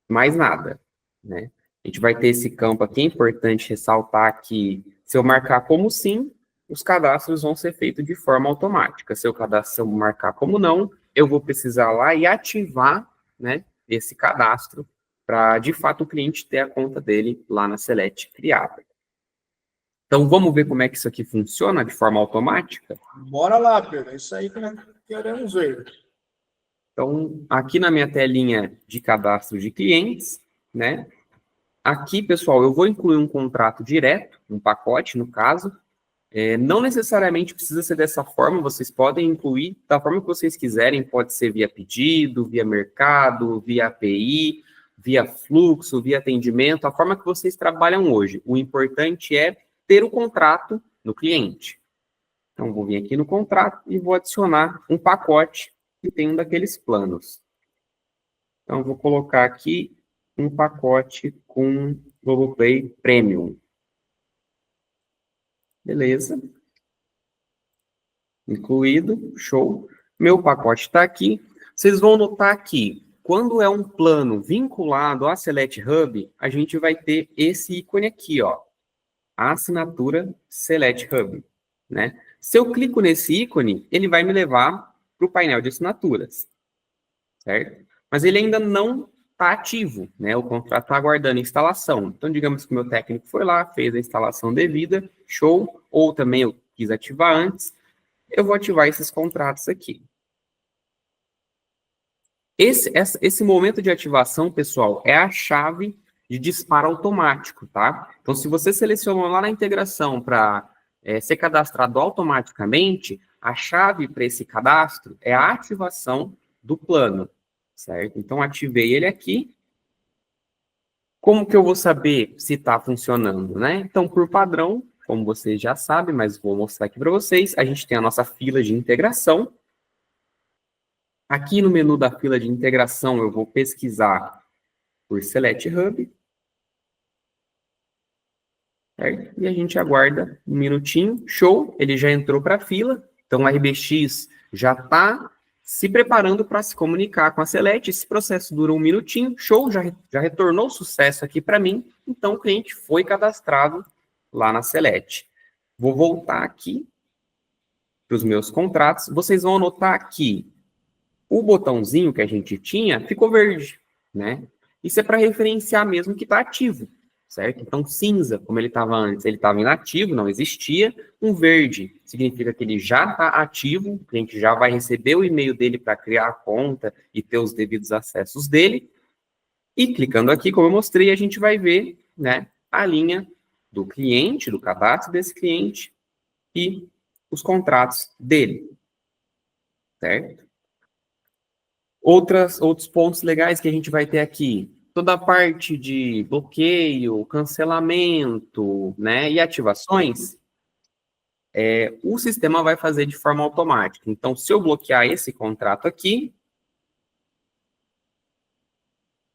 mais nada, né? A gente vai ter esse campo aqui, é importante ressaltar que se eu marcar como sim, os cadastros vão ser feitos de forma automática. Se eu marcar como não, eu vou precisar lá e ativar, né, esse cadastro para, de fato, o cliente ter a conta dele lá na Select criada. Então, vamos ver como é que isso aqui funciona de forma automática? Bora lá, Pedro. É isso aí que nós queremos ver. Então, aqui na minha telinha de cadastro de clientes, né? Aqui, pessoal, eu vou incluir um contrato direto, um pacote, no caso. Não necessariamente precisa ser dessa forma, vocês podem incluir da forma que vocês quiserem, pode ser via pedido, via mercado, via API, via fluxo, via atendimento, a forma que vocês trabalham hoje. O importante é ter o contrato no cliente. Então, vou vir aqui no contrato e vou adicionar um pacote que tem um daqueles planos. Então, vou colocar aqui um pacote com Globoplay Premium. Beleza. Incluído, show. Meu pacote está aqui. Vocês vão notar que, quando é um plano vinculado à Select Hub, a gente vai ter esse ícone aqui, ó. A assinatura Select Hub, né? Se eu clico nesse ícone, ele vai me levar para o painel de assinaturas, certo? Mas ele ainda não está ativo, né? O contrato está aguardando instalação. Então, digamos que o meu técnico foi lá, fez a instalação devida, show, ou também eu quis ativar antes, eu vou ativar esses contratos aqui. Esse momento de ativação, pessoal, é a chave de disparo automático, tá? Então, se você selecionou lá na integração para ser cadastrado automaticamente, a chave para esse cadastro é a ativação do plano, certo? Então, ativei ele aqui. Como que eu vou saber se está funcionando, né? Então, por padrão, como vocês já sabem, mas vou mostrar aqui para vocês, a gente tem a nossa fila de integração. Aqui no menu da fila de integração, eu vou pesquisar por Select Hub. Certo? E a gente aguarda um minutinho. Show, ele já entrou para a fila. Então, o RBX já está se preparando para se comunicar com a Select. Esse processo dura um minutinho. Show, já retornou sucesso aqui para mim. Então, o cliente foi cadastrado lá na Select. Vou voltar aqui para os meus contratos. Vocês vão notar que o botãozinho que a gente tinha ficou verde, né? Isso é para referenciar mesmo que está ativo, certo? Então, cinza, como ele estava antes, ele estava inativo, não existia. Um verde significa que ele já está ativo, o cliente já vai receber o e-mail dele para criar a conta e ter os devidos acessos dele. E clicando aqui, como eu mostrei, a gente vai ver, né, a linha do cliente, do cadastro desse cliente e os contratos dele, certo? Outros pontos legais que a gente vai ter aqui, toda a parte de bloqueio, cancelamento, né, e ativações, o sistema vai fazer de forma automática. Então, se eu bloquear esse contrato aqui,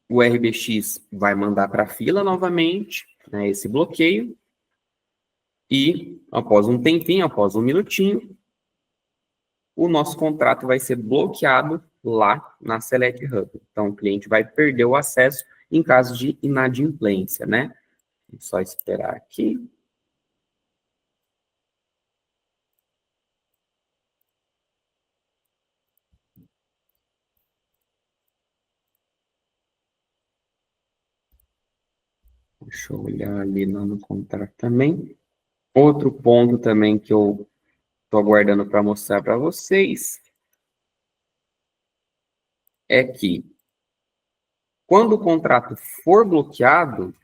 o RBX vai mandar para a fila novamente, né, esse bloqueio, e após um tempinho, após um minutinho, o nosso contrato vai ser bloqueado lá na Select Hub. Então, o cliente vai perder o acesso em caso de inadimplência, né? Vou só esperar aqui. Deixa eu olhar ali no contrato também. Outro ponto também que eu estou aguardando para mostrar para vocês é que quando o contrato for bloqueado,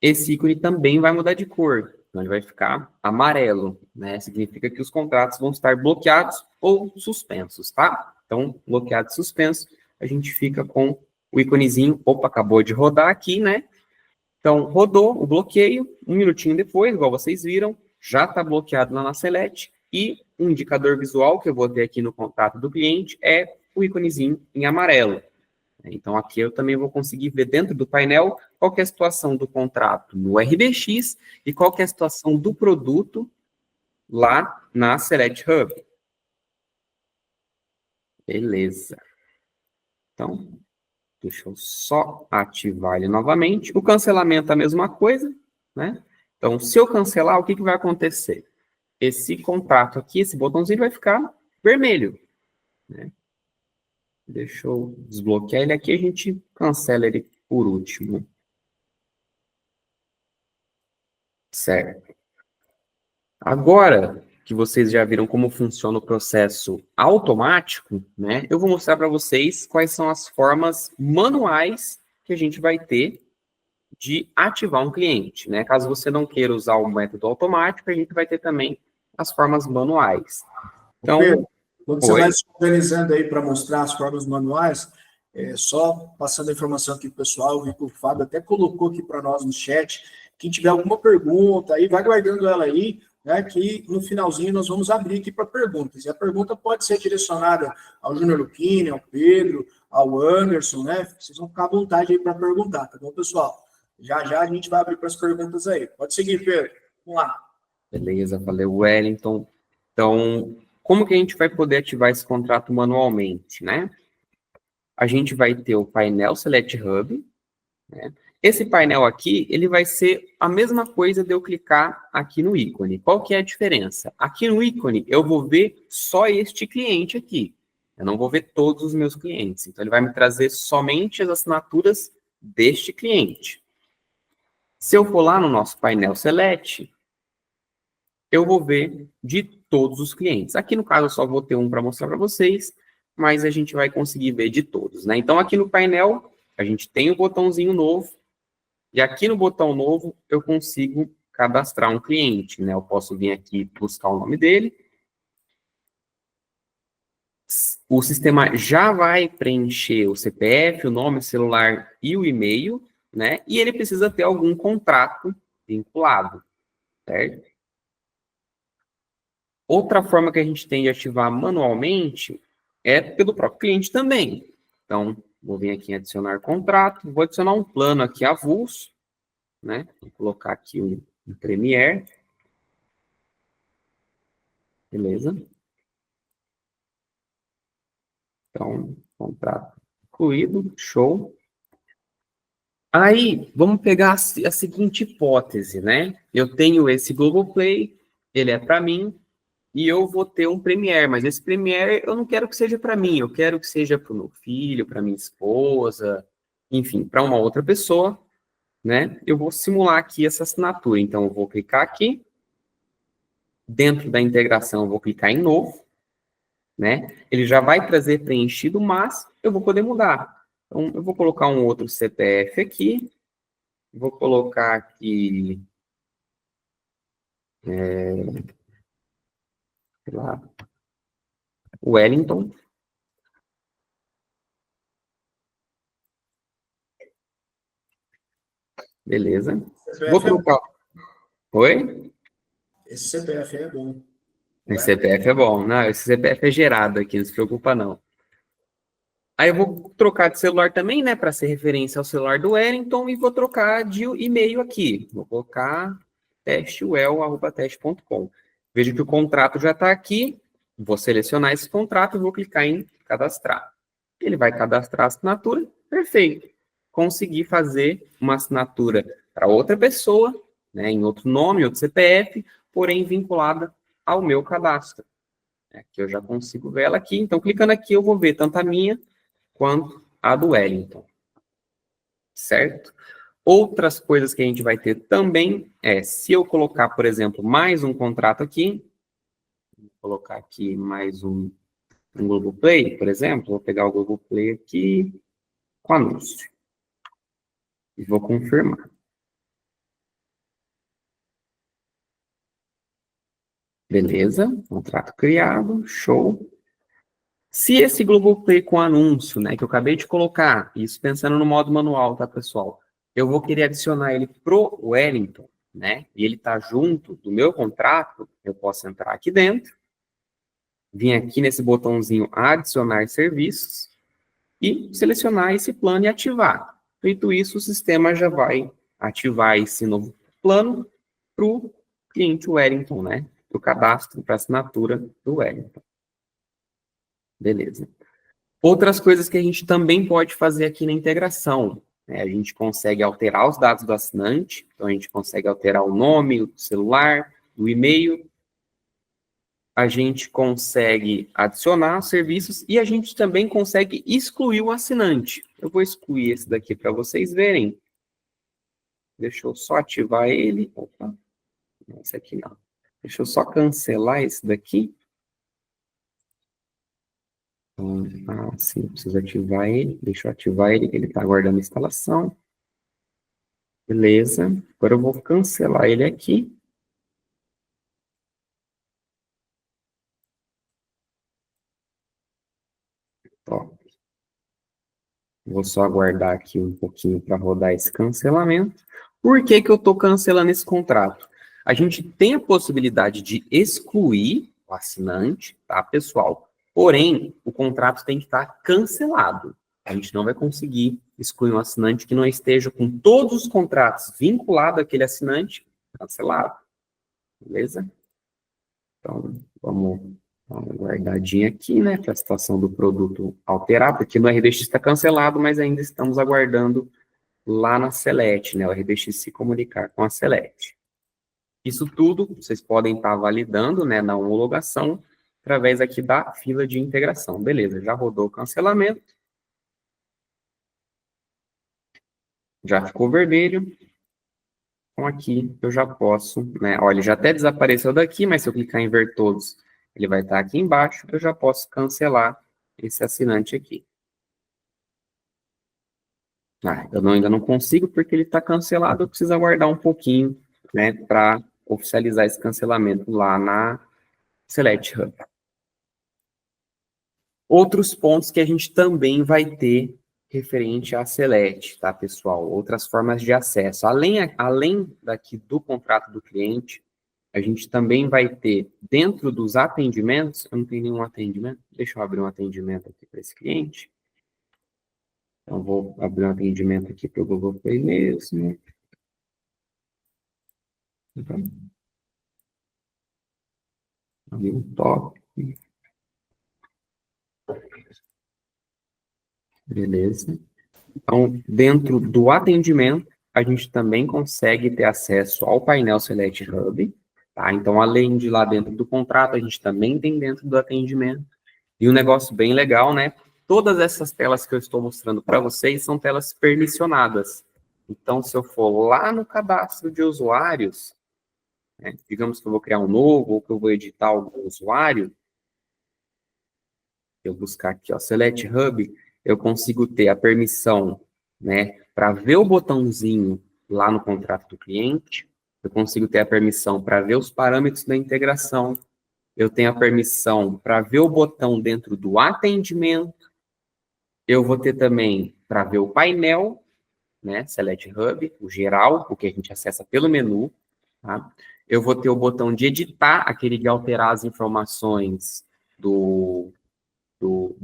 esse ícone também vai mudar de cor. Então, ele vai ficar amarelo, né? Significa que os contratos vão estar bloqueados ou suspensos, tá? Então, bloqueado e suspenso, a gente fica com o íconezinho. Opa, acabou de rodar aqui, né? Então, rodou o bloqueio, um minutinho depois, igual vocês viram, já está bloqueado lá na Select, e o indicador visual que eu vou ter aqui no contrato do cliente é o íconezinho em amarelo. Então, aqui eu também vou conseguir ver dentro do painel qual que é a situação do contrato no RBX e qual que é a situação do produto lá na Select Hub. Beleza. Então, deixa eu só ativar ele novamente. O cancelamento é a mesma coisa, né? Então, se eu cancelar, o que vai acontecer? Esse contrato aqui, esse botãozinho vai ficar vermelho, né? Deixa eu desbloquear ele aqui, a gente cancela ele por último. Certo. Agora, o que vocês já viram como funciona o processo automático, né? Eu vou mostrar para vocês quais são as formas manuais que a gente vai ter de ativar um cliente, né? Caso você não queira usar o método automático, a gente vai ter também as formas manuais. Então, Pedro, quando você oi. vai se organizando aí para mostrar as formas manuais, só passando a informação aqui para o pessoal, eu vi que o Fábio até colocou aqui para nós no chat. Quem tiver alguma pergunta aí, vai guardando ela aí, né, que no finalzinho nós vamos abrir aqui para perguntas. E a pergunta pode ser direcionada ao Júnior Lucchini, ao Pedro, ao Anderson, né? Vocês vão ficar à vontade aí para perguntar, tá bom, pessoal? Já já a gente vai abrir para as perguntas aí. Pode seguir, Pedro. Vamos lá. Beleza, valeu, Wellington. Então, como que a gente vai poder ativar esse contrato manualmente, né? A gente vai ter o painel Select Hub, né? Esse painel aqui, ele vai ser a mesma coisa de eu clicar aqui no ícone. Qual que é a diferença? Aqui no ícone, eu vou ver só este cliente aqui. Eu não vou ver todos os meus clientes. Então, ele vai me trazer somente as assinaturas deste cliente. Se eu for lá no nosso painel Select, eu vou ver de todos os clientes. Aqui, no caso, eu só vou ter um para mostrar para vocês, mas a gente vai conseguir ver de todos, né? Então, aqui no painel, a gente tem o botãozinho novo, e aqui no botão novo, eu consigo cadastrar um cliente, né? Eu posso vir aqui buscar o nome dele. O sistema já vai preencher o CPF, o nome, o celular e o e-mail, né? E ele precisa ter algum contrato vinculado, certo? Outra forma que a gente tem de ativar manualmente é pelo próprio cliente também. Então, vou vir aqui em adicionar contrato, vou adicionar um plano aqui avulso, né? Vou colocar aqui um Premier. Beleza? Então, contrato incluído, show. Aí, vamos pegar a seguinte hipótese, né? Eu tenho esse Globoplay, ele é para mim, e eu vou ter um Premiere, mas esse Premiere eu não quero que seja para mim, eu quero que seja para o meu filho, para minha esposa, enfim, para uma outra pessoa, né? Eu vou simular aqui essa assinatura. Então, eu vou clicar aqui. Dentro da integração, eu vou clicar em novo, né? Ele já vai trazer preenchido, mas eu vou poder mudar. Então, eu vou colocar um outro CPF aqui. Vou colocar aqui... sei lá, Wellington. Beleza. Vou trocar... Oi? Esse CPF é bom. Esse CPF é bom. Não, esse CPF é gerado aqui, não se preocupa não. Aí eu vou trocar de celular também, né, para ser referência ao celular do Wellington, e vou trocar de e-mail aqui. Vou colocar testewell@teste.com. Vejo que o contrato já está aqui. Vou selecionar esse contrato e vou clicar em cadastrar. Ele vai cadastrar a assinatura. Perfeito. Consegui fazer uma assinatura para outra pessoa, né, em outro nome, outro CPF, porém vinculada ao meu cadastro. Aqui eu já consigo ver ela aqui. Então, clicando aqui, eu vou ver tanto a minha quanto a do Wellington. Certo? Outras coisas que a gente vai ter também é, se eu colocar, por exemplo, mais um contrato aqui, vou colocar aqui mais um Globoplay, por exemplo, vou pegar o Globoplay aqui com anúncio. E vou confirmar. Beleza, contrato criado, show. Se esse Globoplay com anúncio, né, que eu acabei de colocar, isso pensando no modo manual, tá, pessoal? Eu vou querer adicionar ele pro Wellington, né, e ele tá junto do meu contrato, eu posso entrar aqui dentro, vir aqui nesse botãozinho adicionar serviços e selecionar esse plano e ativar. Feito isso, o sistema já vai ativar esse novo plano pro cliente Wellington, né, pro cadastro, para assinatura do Wellington. Beleza. Outras coisas que a gente também pode fazer aqui na integração, né? A gente consegue alterar os dados do assinante, então a gente consegue alterar o nome, o celular, o e-mail, a gente consegue adicionar serviços e a gente também consegue excluir o assinante. Eu vou excluir esse daqui para vocês verem. Deixa eu só ativar ele. Opa, esse aqui não. Deixa eu só cancelar esse daqui. Sim, preciso ativar ele. Deixa eu ativar ele, que ele está aguardando a instalação. Beleza. Agora eu vou cancelar ele aqui. Ó. Vou só aguardar aqui um pouquinho para rodar esse cancelamento. Por que que eu estou cancelando esse contrato? A gente tem a possibilidade de excluir o assinante, tá, pessoal? Porém, o contrato tem que estar cancelado. A gente não vai conseguir excluir um assinante que não esteja com todos os contratos vinculados àquele assinante cancelado. Beleza? Então, vamos dar uma guardadinha aqui, né, para a situação do produto alterar, porque no RDX está cancelado, mas ainda estamos aguardando lá na Select, né, o RDX se comunicar com a Select. Isso tudo vocês podem estar validando, né, na homologação, através aqui da fila de integração. Beleza, já rodou o cancelamento. Já ficou vermelho. Então aqui eu já posso, né, olha, ele já até desapareceu daqui, mas se eu clicar em ver todos, ele vai estar aqui embaixo, eu já posso cancelar esse assinante aqui. Eu ainda não consigo porque ele está cancelado, eu preciso aguardar um pouquinho, né, para oficializar esse cancelamento lá na Select Hub. Outros pontos que a gente também vai ter referente à Select, tá, pessoal? Outras formas de acesso. Além daqui do contrato do cliente, a gente também vai ter, dentro dos atendimentos, eu não tenho nenhum atendimento, deixa eu abrir um atendimento aqui para esse cliente. Então, vou abrir um atendimento aqui para o Google Play mesmo. Abrir um top. Beleza. Então, dentro do atendimento, a gente também consegue ter acesso ao painel Select Hub, tá? Então, além de lá dentro do contrato, a gente também tem dentro do atendimento. E um negócio bem legal, né? Todas essas telas que eu estou mostrando para vocês são telas permissionadas. Então, se eu for lá no cadastro de usuários, né, digamos que eu vou criar um novo, ou que eu vou editar algum usuário, eu buscar aqui, ó, Select Hub, eu consigo ter a permissão, né, para ver o botãozinho lá no contrato do cliente, eu consigo ter a permissão para ver os parâmetros da integração, eu tenho a permissão para ver o botão dentro do atendimento, eu vou ter também para ver o painel, né, Select Hub, o geral, o que a gente acessa pelo menu, tá? Eu vou ter o botão de editar, aquele de alterar as informações do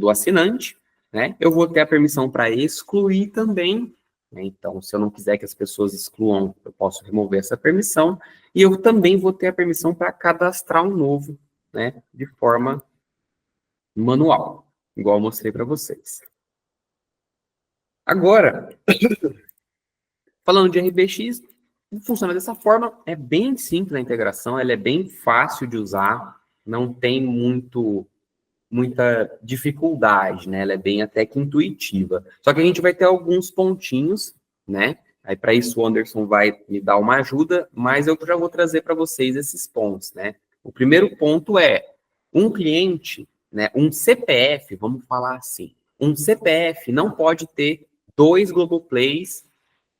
assinante, né? Eu vou ter a permissão para excluir também, né? Então, se eu não quiser que as pessoas excluam, eu posso remover essa permissão, e eu também vou ter a permissão para cadastrar um novo, né, de forma manual, igual eu mostrei para vocês. Agora, falando de RBX, funciona dessa forma, é bem simples a integração, ela é bem fácil de usar, não tem muita dificuldade, né? Ela é bem até que intuitiva. Só que a gente vai ter alguns pontinhos, né? Aí para isso o Anderson vai me dar uma ajuda, mas eu já vou trazer para vocês esses pontos, né? O primeiro ponto é um cliente, né? Um CPF, vamos falar assim, um CPF não pode ter 2 Globoplays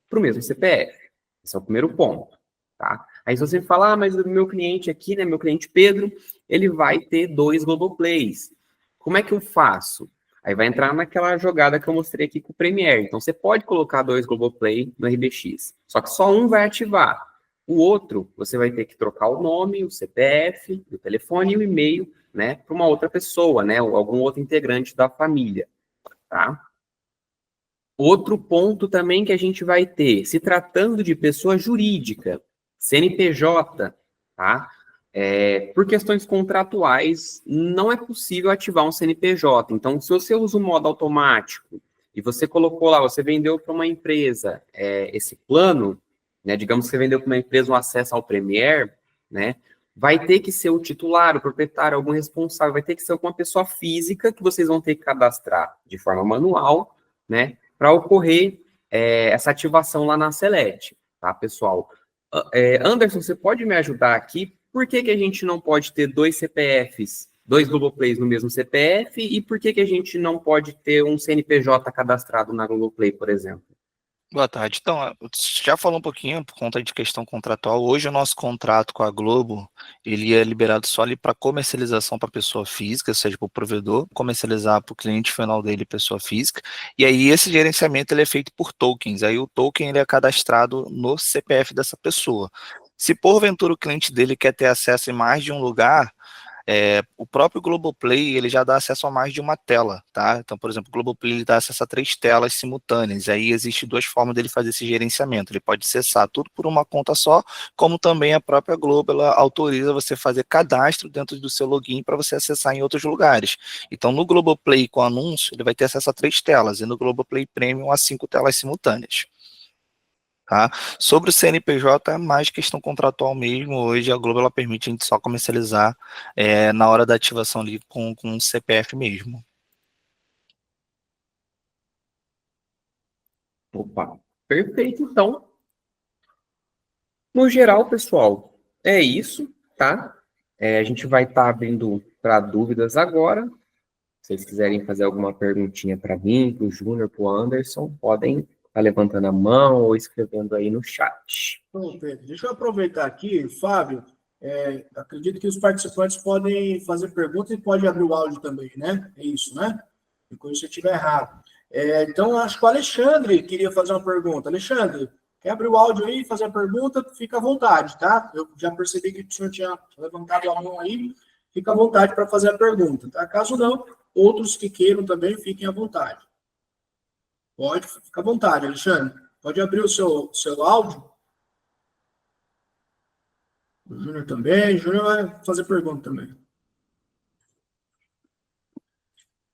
para o mesmo CPF. Esse é o primeiro ponto, tá? Aí se você falar, mas o meu cliente aqui, né? Meu cliente Pedro, ele vai ter 2 Globoplays. Como é que eu faço? Aí vai entrar naquela jogada que eu mostrei aqui com o Premiere. Então, você pode colocar 2 Globoplay no RBX, só que só um vai ativar. O outro, você vai ter que trocar o nome, o CPF, o telefone e o e-mail, né, para uma outra pessoa, né, ou algum outro integrante da família, tá? Outro ponto também que a gente vai ter, se tratando de pessoa jurídica, CNPJ, tá? Por questões contratuais, não é possível ativar um CNPJ. Então, se você usa o modo automático e você colocou lá, você vendeu para uma empresa esse plano, né, digamos que você vendeu para uma empresa um acesso ao Premiere, né, vai ter que ser o titular, o proprietário, algum responsável, vai ter que ser alguma pessoa física que vocês vão ter que cadastrar de forma manual, né, para ocorrer essa ativação lá na Select, tá, pessoal? Anderson, você pode me ajudar aqui? por que que a gente não pode ter dois CPFs, dois Globoplays no mesmo CPF, e por que que a gente não pode ter um CNPJ cadastrado na Globoplay, por exemplo? Boa tarde. Então, você já falou um pouquinho por conta de questão contratual. Hoje o nosso contrato com a Globo, ele é liberado só ali para comercialização para pessoa física, ou seja, para o provedor comercializar para o cliente final dele, pessoa física. E aí esse gerenciamento ele é feito por tokens. Aí o token ele é cadastrado no CPF dessa pessoa. Se porventura o cliente dele quer ter acesso em mais de um lugar, o próprio Globoplay ele já dá acesso a mais de uma tela, tá? Então, por exemplo, o Globoplay ele dá acesso a 3 telas simultâneas. Aí existe 2 formas dele fazer esse gerenciamento. Ele pode acessar tudo por uma conta só, como também a própria Globo ela autoriza você fazer cadastro dentro do seu login para você acessar em outros lugares. Então, no Globoplay com anúncio, ele vai ter acesso a 3 telas, e no Globoplay Premium a 5 telas simultâneas. Tá? Sobre o CNPJ, é mais questão contratual mesmo. Hoje a Globo ela permite a gente só comercializar na hora da ativação ali com o CPF mesmo. Opa, perfeito, então. No geral, pessoal, é isso, tá? A gente vai estar abrindo para dúvidas agora. Se vocês quiserem fazer alguma perguntinha para mim, para o Júnior, para o Anderson, podem estar levantando a mão ou escrevendo aí no chat. Bom, Pedro, deixa eu aproveitar aqui, Fábio. Acredito que os participantes podem fazer perguntas e pode abrir o áudio também, né? É isso, né? Enquanto você estiver errado. Então, acho que o Alexandre queria fazer uma pergunta. Alexandre, quer abrir o áudio aí e fazer a pergunta? Fica à vontade, tá? Eu já percebi que o senhor tinha levantado a mão aí. Fica à vontade para fazer a pergunta, tá? Caso não, outros que queiram também, fiquem à vontade. Pode, fica à vontade, Alexandre. Pode abrir o seu áudio. O Júnior também. O Júnior vai fazer pergunta também.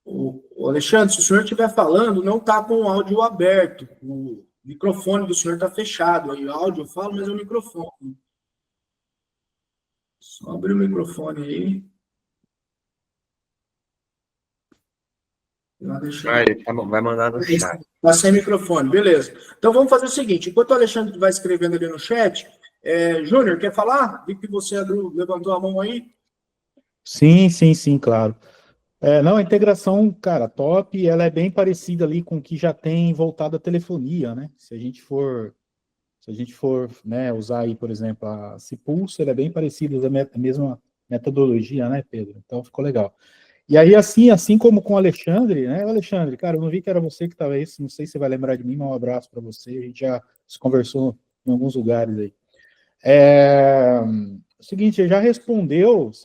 O Alexandre, se o senhor estiver falando, não está com o áudio aberto. O microfone do senhor está fechado. Aí o áudio eu falo, mas é o microfone. Só abrir o microfone aí. Tá bom, vai mandar no chat. Está sem microfone, beleza. Então vamos fazer o seguinte: enquanto o Alexandre vai escrevendo ali no chat, Júnior, quer falar? Vi que você levantou a mão aí. Sim, claro. Não, a integração, cara, top, ela é bem parecida ali com o que já tem voltado à telefonia, né? Se a gente for, né, usar aí, por exemplo, a Cipulso, ela é bem parecida, a mesma metodologia, né, Pedro? Então ficou legal. E aí, assim como com o Alexandre, né? Alexandre, cara, eu não vi que era você que estava aí, não sei se você vai lembrar de mim, mas um abraço para você, a gente já se conversou em alguns lugares aí. O seguinte, você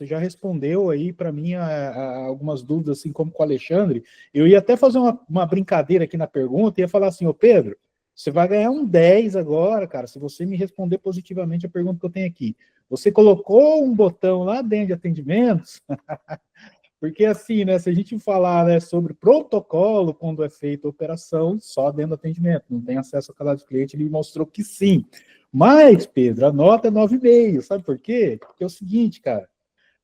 já respondeu aí para mim a algumas dúvidas, assim como com o Alexandre. Eu ia até fazer uma brincadeira aqui na pergunta, ia falar assim, ô Pedro, você vai ganhar um 10 agora, cara, se você me responder positivamente a pergunta que eu tenho aqui. Você colocou um botão lá dentro de atendimentos? Porque assim, né, se a gente falar, né, sobre protocolo quando é feita a operação, só dentro do atendimento, não tem acesso ao cadastro do cliente, ele mostrou que sim. Mas, Pedro, a nota é 9,5, sabe por quê? Porque é o seguinte, cara,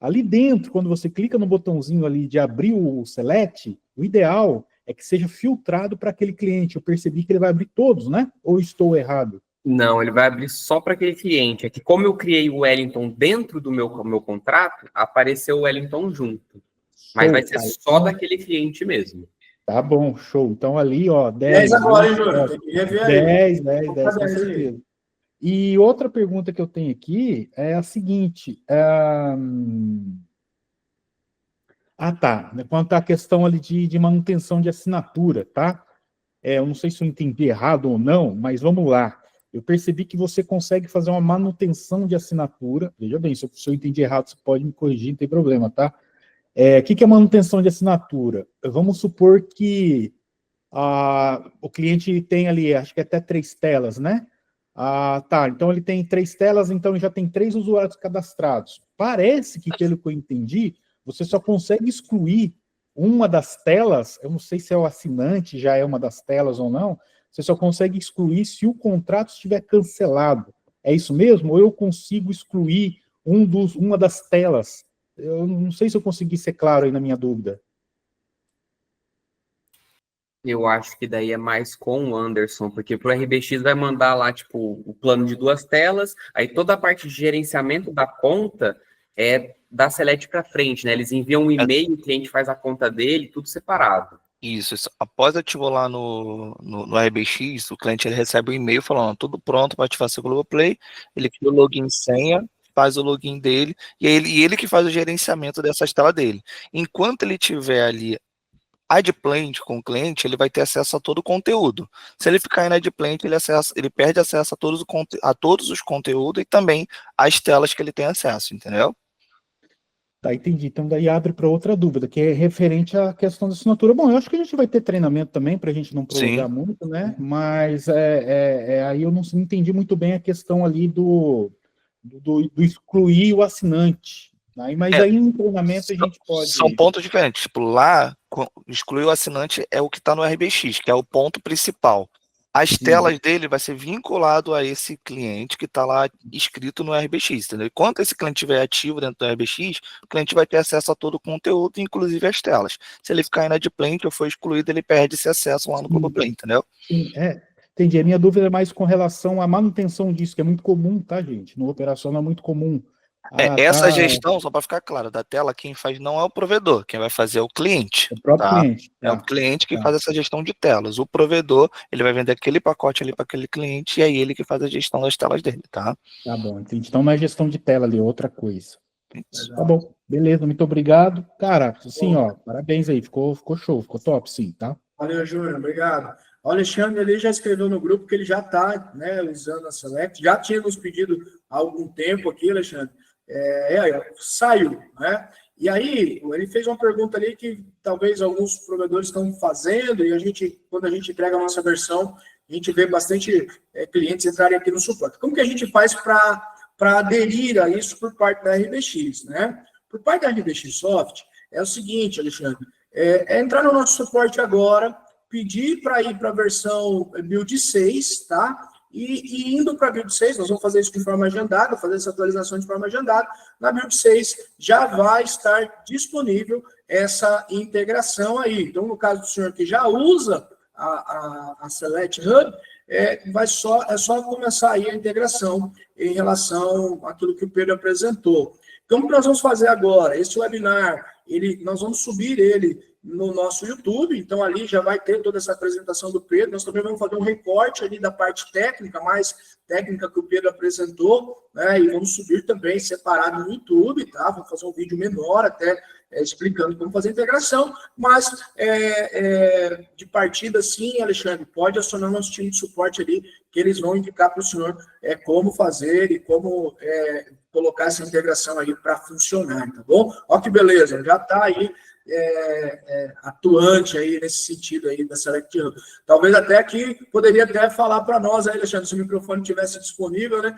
ali dentro, quando você clica no botãozinho ali de abrir o select, o ideal é que seja filtrado para aquele cliente. Eu percebi que ele vai abrir todos, né? Ou estou errado? Não, ele vai abrir só para aquele cliente. É que como eu criei o Wellington dentro do meu contrato, apareceu o Wellington junto. Mas vai ser só daquele cliente mesmo. Tá bom, show. Então ali, ó, 10 agora, hein, Júnior? Tem que rever aí. 10, com certeza. E outra pergunta que eu tenho aqui é a seguinte. Tá. Quanto à questão ali de manutenção de assinatura, tá? Eu não sei se eu entendi errado ou não, mas vamos lá. Eu percebi que você consegue fazer uma manutenção de assinatura. Veja bem, se eu entendi errado, você pode me corrigir, não tem problema, tá? O que é manutenção de assinatura? Vamos supor que o cliente tem ali, acho que até 3 telas, né? Tá, então ele tem 3 telas, então ele já tem 3 usuários cadastrados. Parece que, pelo que eu entendi, você só consegue excluir uma das telas, eu não sei se é o assinante, já é uma das telas ou não, você só consegue excluir se o contrato estiver cancelado. É isso mesmo? Ou eu consigo excluir uma das telas? Eu não sei se eu consegui ser claro aí na minha dúvida. Eu acho que daí é mais com o Anderson, porque pro RBX vai mandar lá, tipo, o plano de 2 telas, aí toda a parte de gerenciamento da conta é da Select para frente, né? Eles enviam um e-mail, o cliente faz a conta dele, tudo separado. Isso. Após ativar lá no RBX, o cliente ele recebe um e-mail falando, tudo pronto para ativar seu Globoplay, ele cria o login e senha, faz o login dele, e ele que faz o gerenciamento dessas telas dele. Enquanto ele tiver ali adplente com o cliente, ele vai ter acesso a todo o conteúdo. Se ele ficar inadimplente, ele perde acesso a todos os conteúdos e também as telas que ele tem acesso, entendeu? Tá, entendi. Então, daí abre para outra dúvida, que é referente à questão da assinatura. Bom, eu acho que a gente vai ter treinamento também, para a gente não prolongar muito, né? Mas aí eu não entendi muito bem a questão ali do excluir o assinante. Aí, mas aí no treinamento a gente pode... São pontos diferentes. Tipo, lá, excluir o assinante é o que está no RBX, que é o ponto principal. As telas dele vai ser vinculado a esse cliente que está lá inscrito no RBX, entendeu? Enquanto esse cliente estiver ativo dentro do RBX, o cliente vai ter acesso a todo o conteúdo, inclusive as telas. Se ele ficar inadimplente ou for excluído, ele perde esse acesso lá no Globoplay, entendeu? Sim, entendi. A minha dúvida é mais com relação à manutenção disso, que é muito comum, tá, gente? No operacional é muito comum. Essa gestão, só para ficar claro, da tela, quem faz não é o provedor, quem vai fazer é o cliente. O próprio cliente. É o cliente que faz essa gestão de telas. O provedor, ele vai vender aquele pacote ali para aquele cliente e é ele que faz a gestão das telas dele, tá? Tá bom, entendi. Então não é gestão de tela ali, é outra coisa. Tá bom, beleza, muito obrigado. Cara, assim, ó, parabéns aí, ficou show, ficou top, sim, tá? Valeu, Júnior, obrigado. O Alexandre ali já escreveu no grupo que ele já está, né, usando a Select, já tinha nos pedido há algum tempo aqui, Alexandre, saiu, né? E aí, ele fez uma pergunta ali que talvez alguns provedores estão fazendo, e a gente, quando a gente entrega a nossa versão, a gente vê bastante clientes entrarem aqui no suporte. Como que a gente faz para aderir a isso por parte da RBX, né? Por parte da RBX Soft, é o seguinte, Alexandre, entrar no nosso suporte agora, pedir para ir para a versão Build 6, tá? E indo para a Build 6, nós vamos fazer isso de forma agendada, fazer essa atualização de forma agendada. Na Build 6 já vai estar disponível essa integração aí. Então, no caso do senhor que já usa a Select Hub, é só começar aí a integração em relação àquilo que o Pedro apresentou. Então, o que nós vamos fazer agora? Esse webinar, nós vamos subir ele no nosso YouTube, então ali já vai ter toda essa apresentação do Pedro. Nós também vamos fazer um recorte ali da parte técnica, mais técnica que o Pedro apresentou, né? E vamos subir também separado no YouTube, tá? Vamos fazer um vídeo menor até explicando como fazer a integração, mas de partida, sim, Alexandre, pode acionar nosso time de suporte ali, que eles vão indicar para o senhor como fazer e como colocar essa integração aí para funcionar, tá bom? Ó que beleza, já está aí atuante aí nesse sentido aí da Select Hub. Talvez até aqui poderia até falar para nós aí, Alexandre, se o microfone estivesse disponível, né?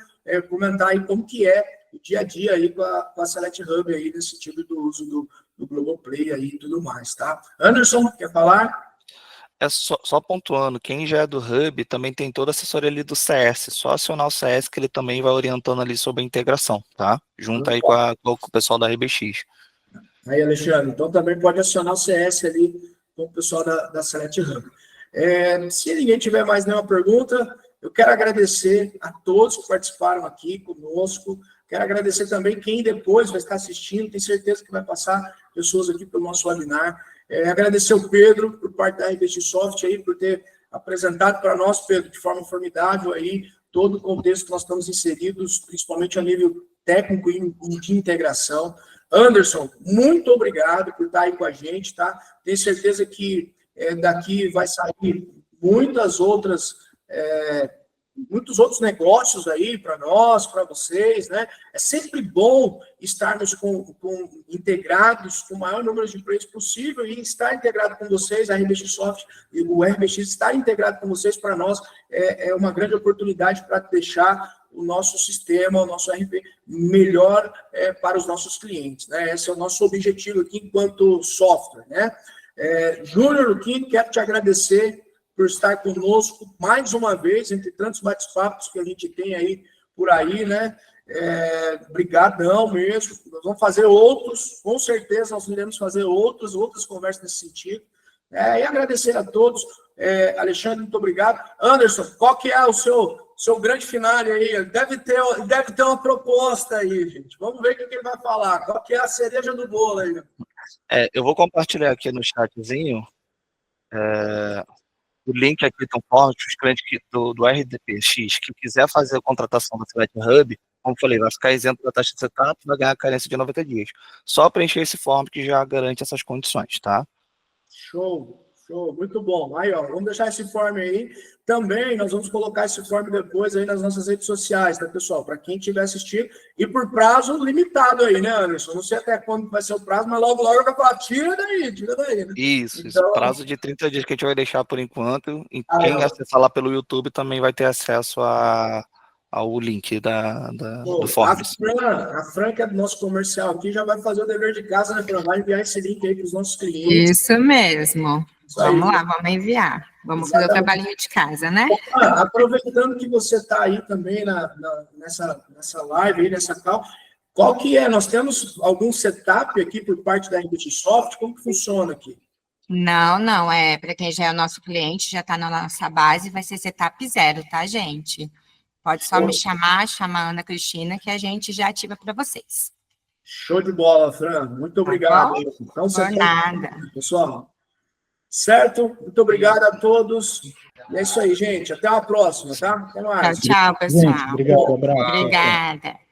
Comentar aí como que é o dia a dia aí com a Select Hub aí nesse sentido do uso do Globoplay aí e tudo mais, tá? Anderson, quer falar? Só pontuando, quem já é do Hub também tem toda a assessoria ali do CS, só acionar o CS que ele também vai orientando ali sobre a integração, tá? Junto aí com o pessoal da RBX. Aí, Alexandre, então também pode acionar o CS ali com o pessoal da Select Hub. Se ninguém tiver mais nenhuma pergunta, eu quero agradecer a todos que participaram aqui conosco, quero agradecer também quem depois vai estar assistindo, tenho certeza que vai passar pessoas aqui pelo nosso webinar. Agradecer o Pedro, por parte da RBX Soft, aí, por ter apresentado para nós, Pedro, de forma formidável aí, todo o contexto que nós estamos inseridos, principalmente a nível técnico e de integração. Anderson, muito obrigado por estar aí com a gente, tá? Tenho certeza que daqui vai sair muitos outros negócios aí para nós, para vocês, né? É sempre bom estarmos integrados com o maior número de empresas possível e estar integrado com vocês, a RBX Soft, o RBX estar integrado com vocês, para nós, é uma grande oportunidade para deixar o nosso sistema, o nosso RP melhor para os nossos clientes, né? Esse é o nosso objetivo aqui enquanto software, né? Júnior Luquini, quero te agradecer por estar conosco mais uma vez, entre tantos bate-papos que a gente tem aí por aí, né? Brigadão mesmo. Nós vamos fazer outros, com certeza nós iremos fazer outras conversas nesse sentido. E agradecer a todos. Alexandre, muito obrigado. Anderson, qual que é o seu seu grande finale aí. Deve ter uma proposta aí, gente. Vamos ver o que ele vai falar. Qual que é a cereja do bolo aí? Eu vou compartilhar aqui no chatzinho o link aqui do form para os clientes do RDPX que quiser fazer a contratação da Select Hub, como eu falei, vai ficar isento da taxa de setup, vai ganhar a carência de 90 dias. Só preencher esse form que já garante essas condições, tá? Show, muito bom. Aí, ó, vamos deixar esse form aí. Também nós vamos colocar esse form depois aí nas nossas redes sociais, tá, pessoal? Para quem estiver assistindo. E por prazo limitado aí, né, Anderson? Não sei até quando vai ser o prazo, mas logo eu vou falar, tira daí, né? Isso, Então, prazo de 30 dias que a gente vai deixar por enquanto. E ó. quem acessar lá pelo YouTube também vai ter acesso ao link do Forbes. A Fran, que é do nosso comercial aqui, já vai fazer o dever de casa, né, Fran? Vai enviar esse link aí para os nossos clientes. Isso mesmo. Isso aí. Vamos lá, vamos enviar. Vamos fazer o trabalhinho de casa, né? Aproveitando que você está aí também nessa live, aí, nessa call, qual que é? Nós temos algum setup aqui por parte da Soft? Como que funciona aqui? Não, para quem já é o nosso cliente, já está na nossa base, vai ser setup 0, tá, gente? Pode só me chamar a Ana Cristina, que a gente já ativa para vocês. Show de bola, Fran. Muito obrigado. Então, por nada. Pessoal, certo? Muito obrigado a todos. E é isso aí, gente. Até a próxima, tá? Até mais. Tchau, pessoal. Gente, obrigado, abraço. Obrigada.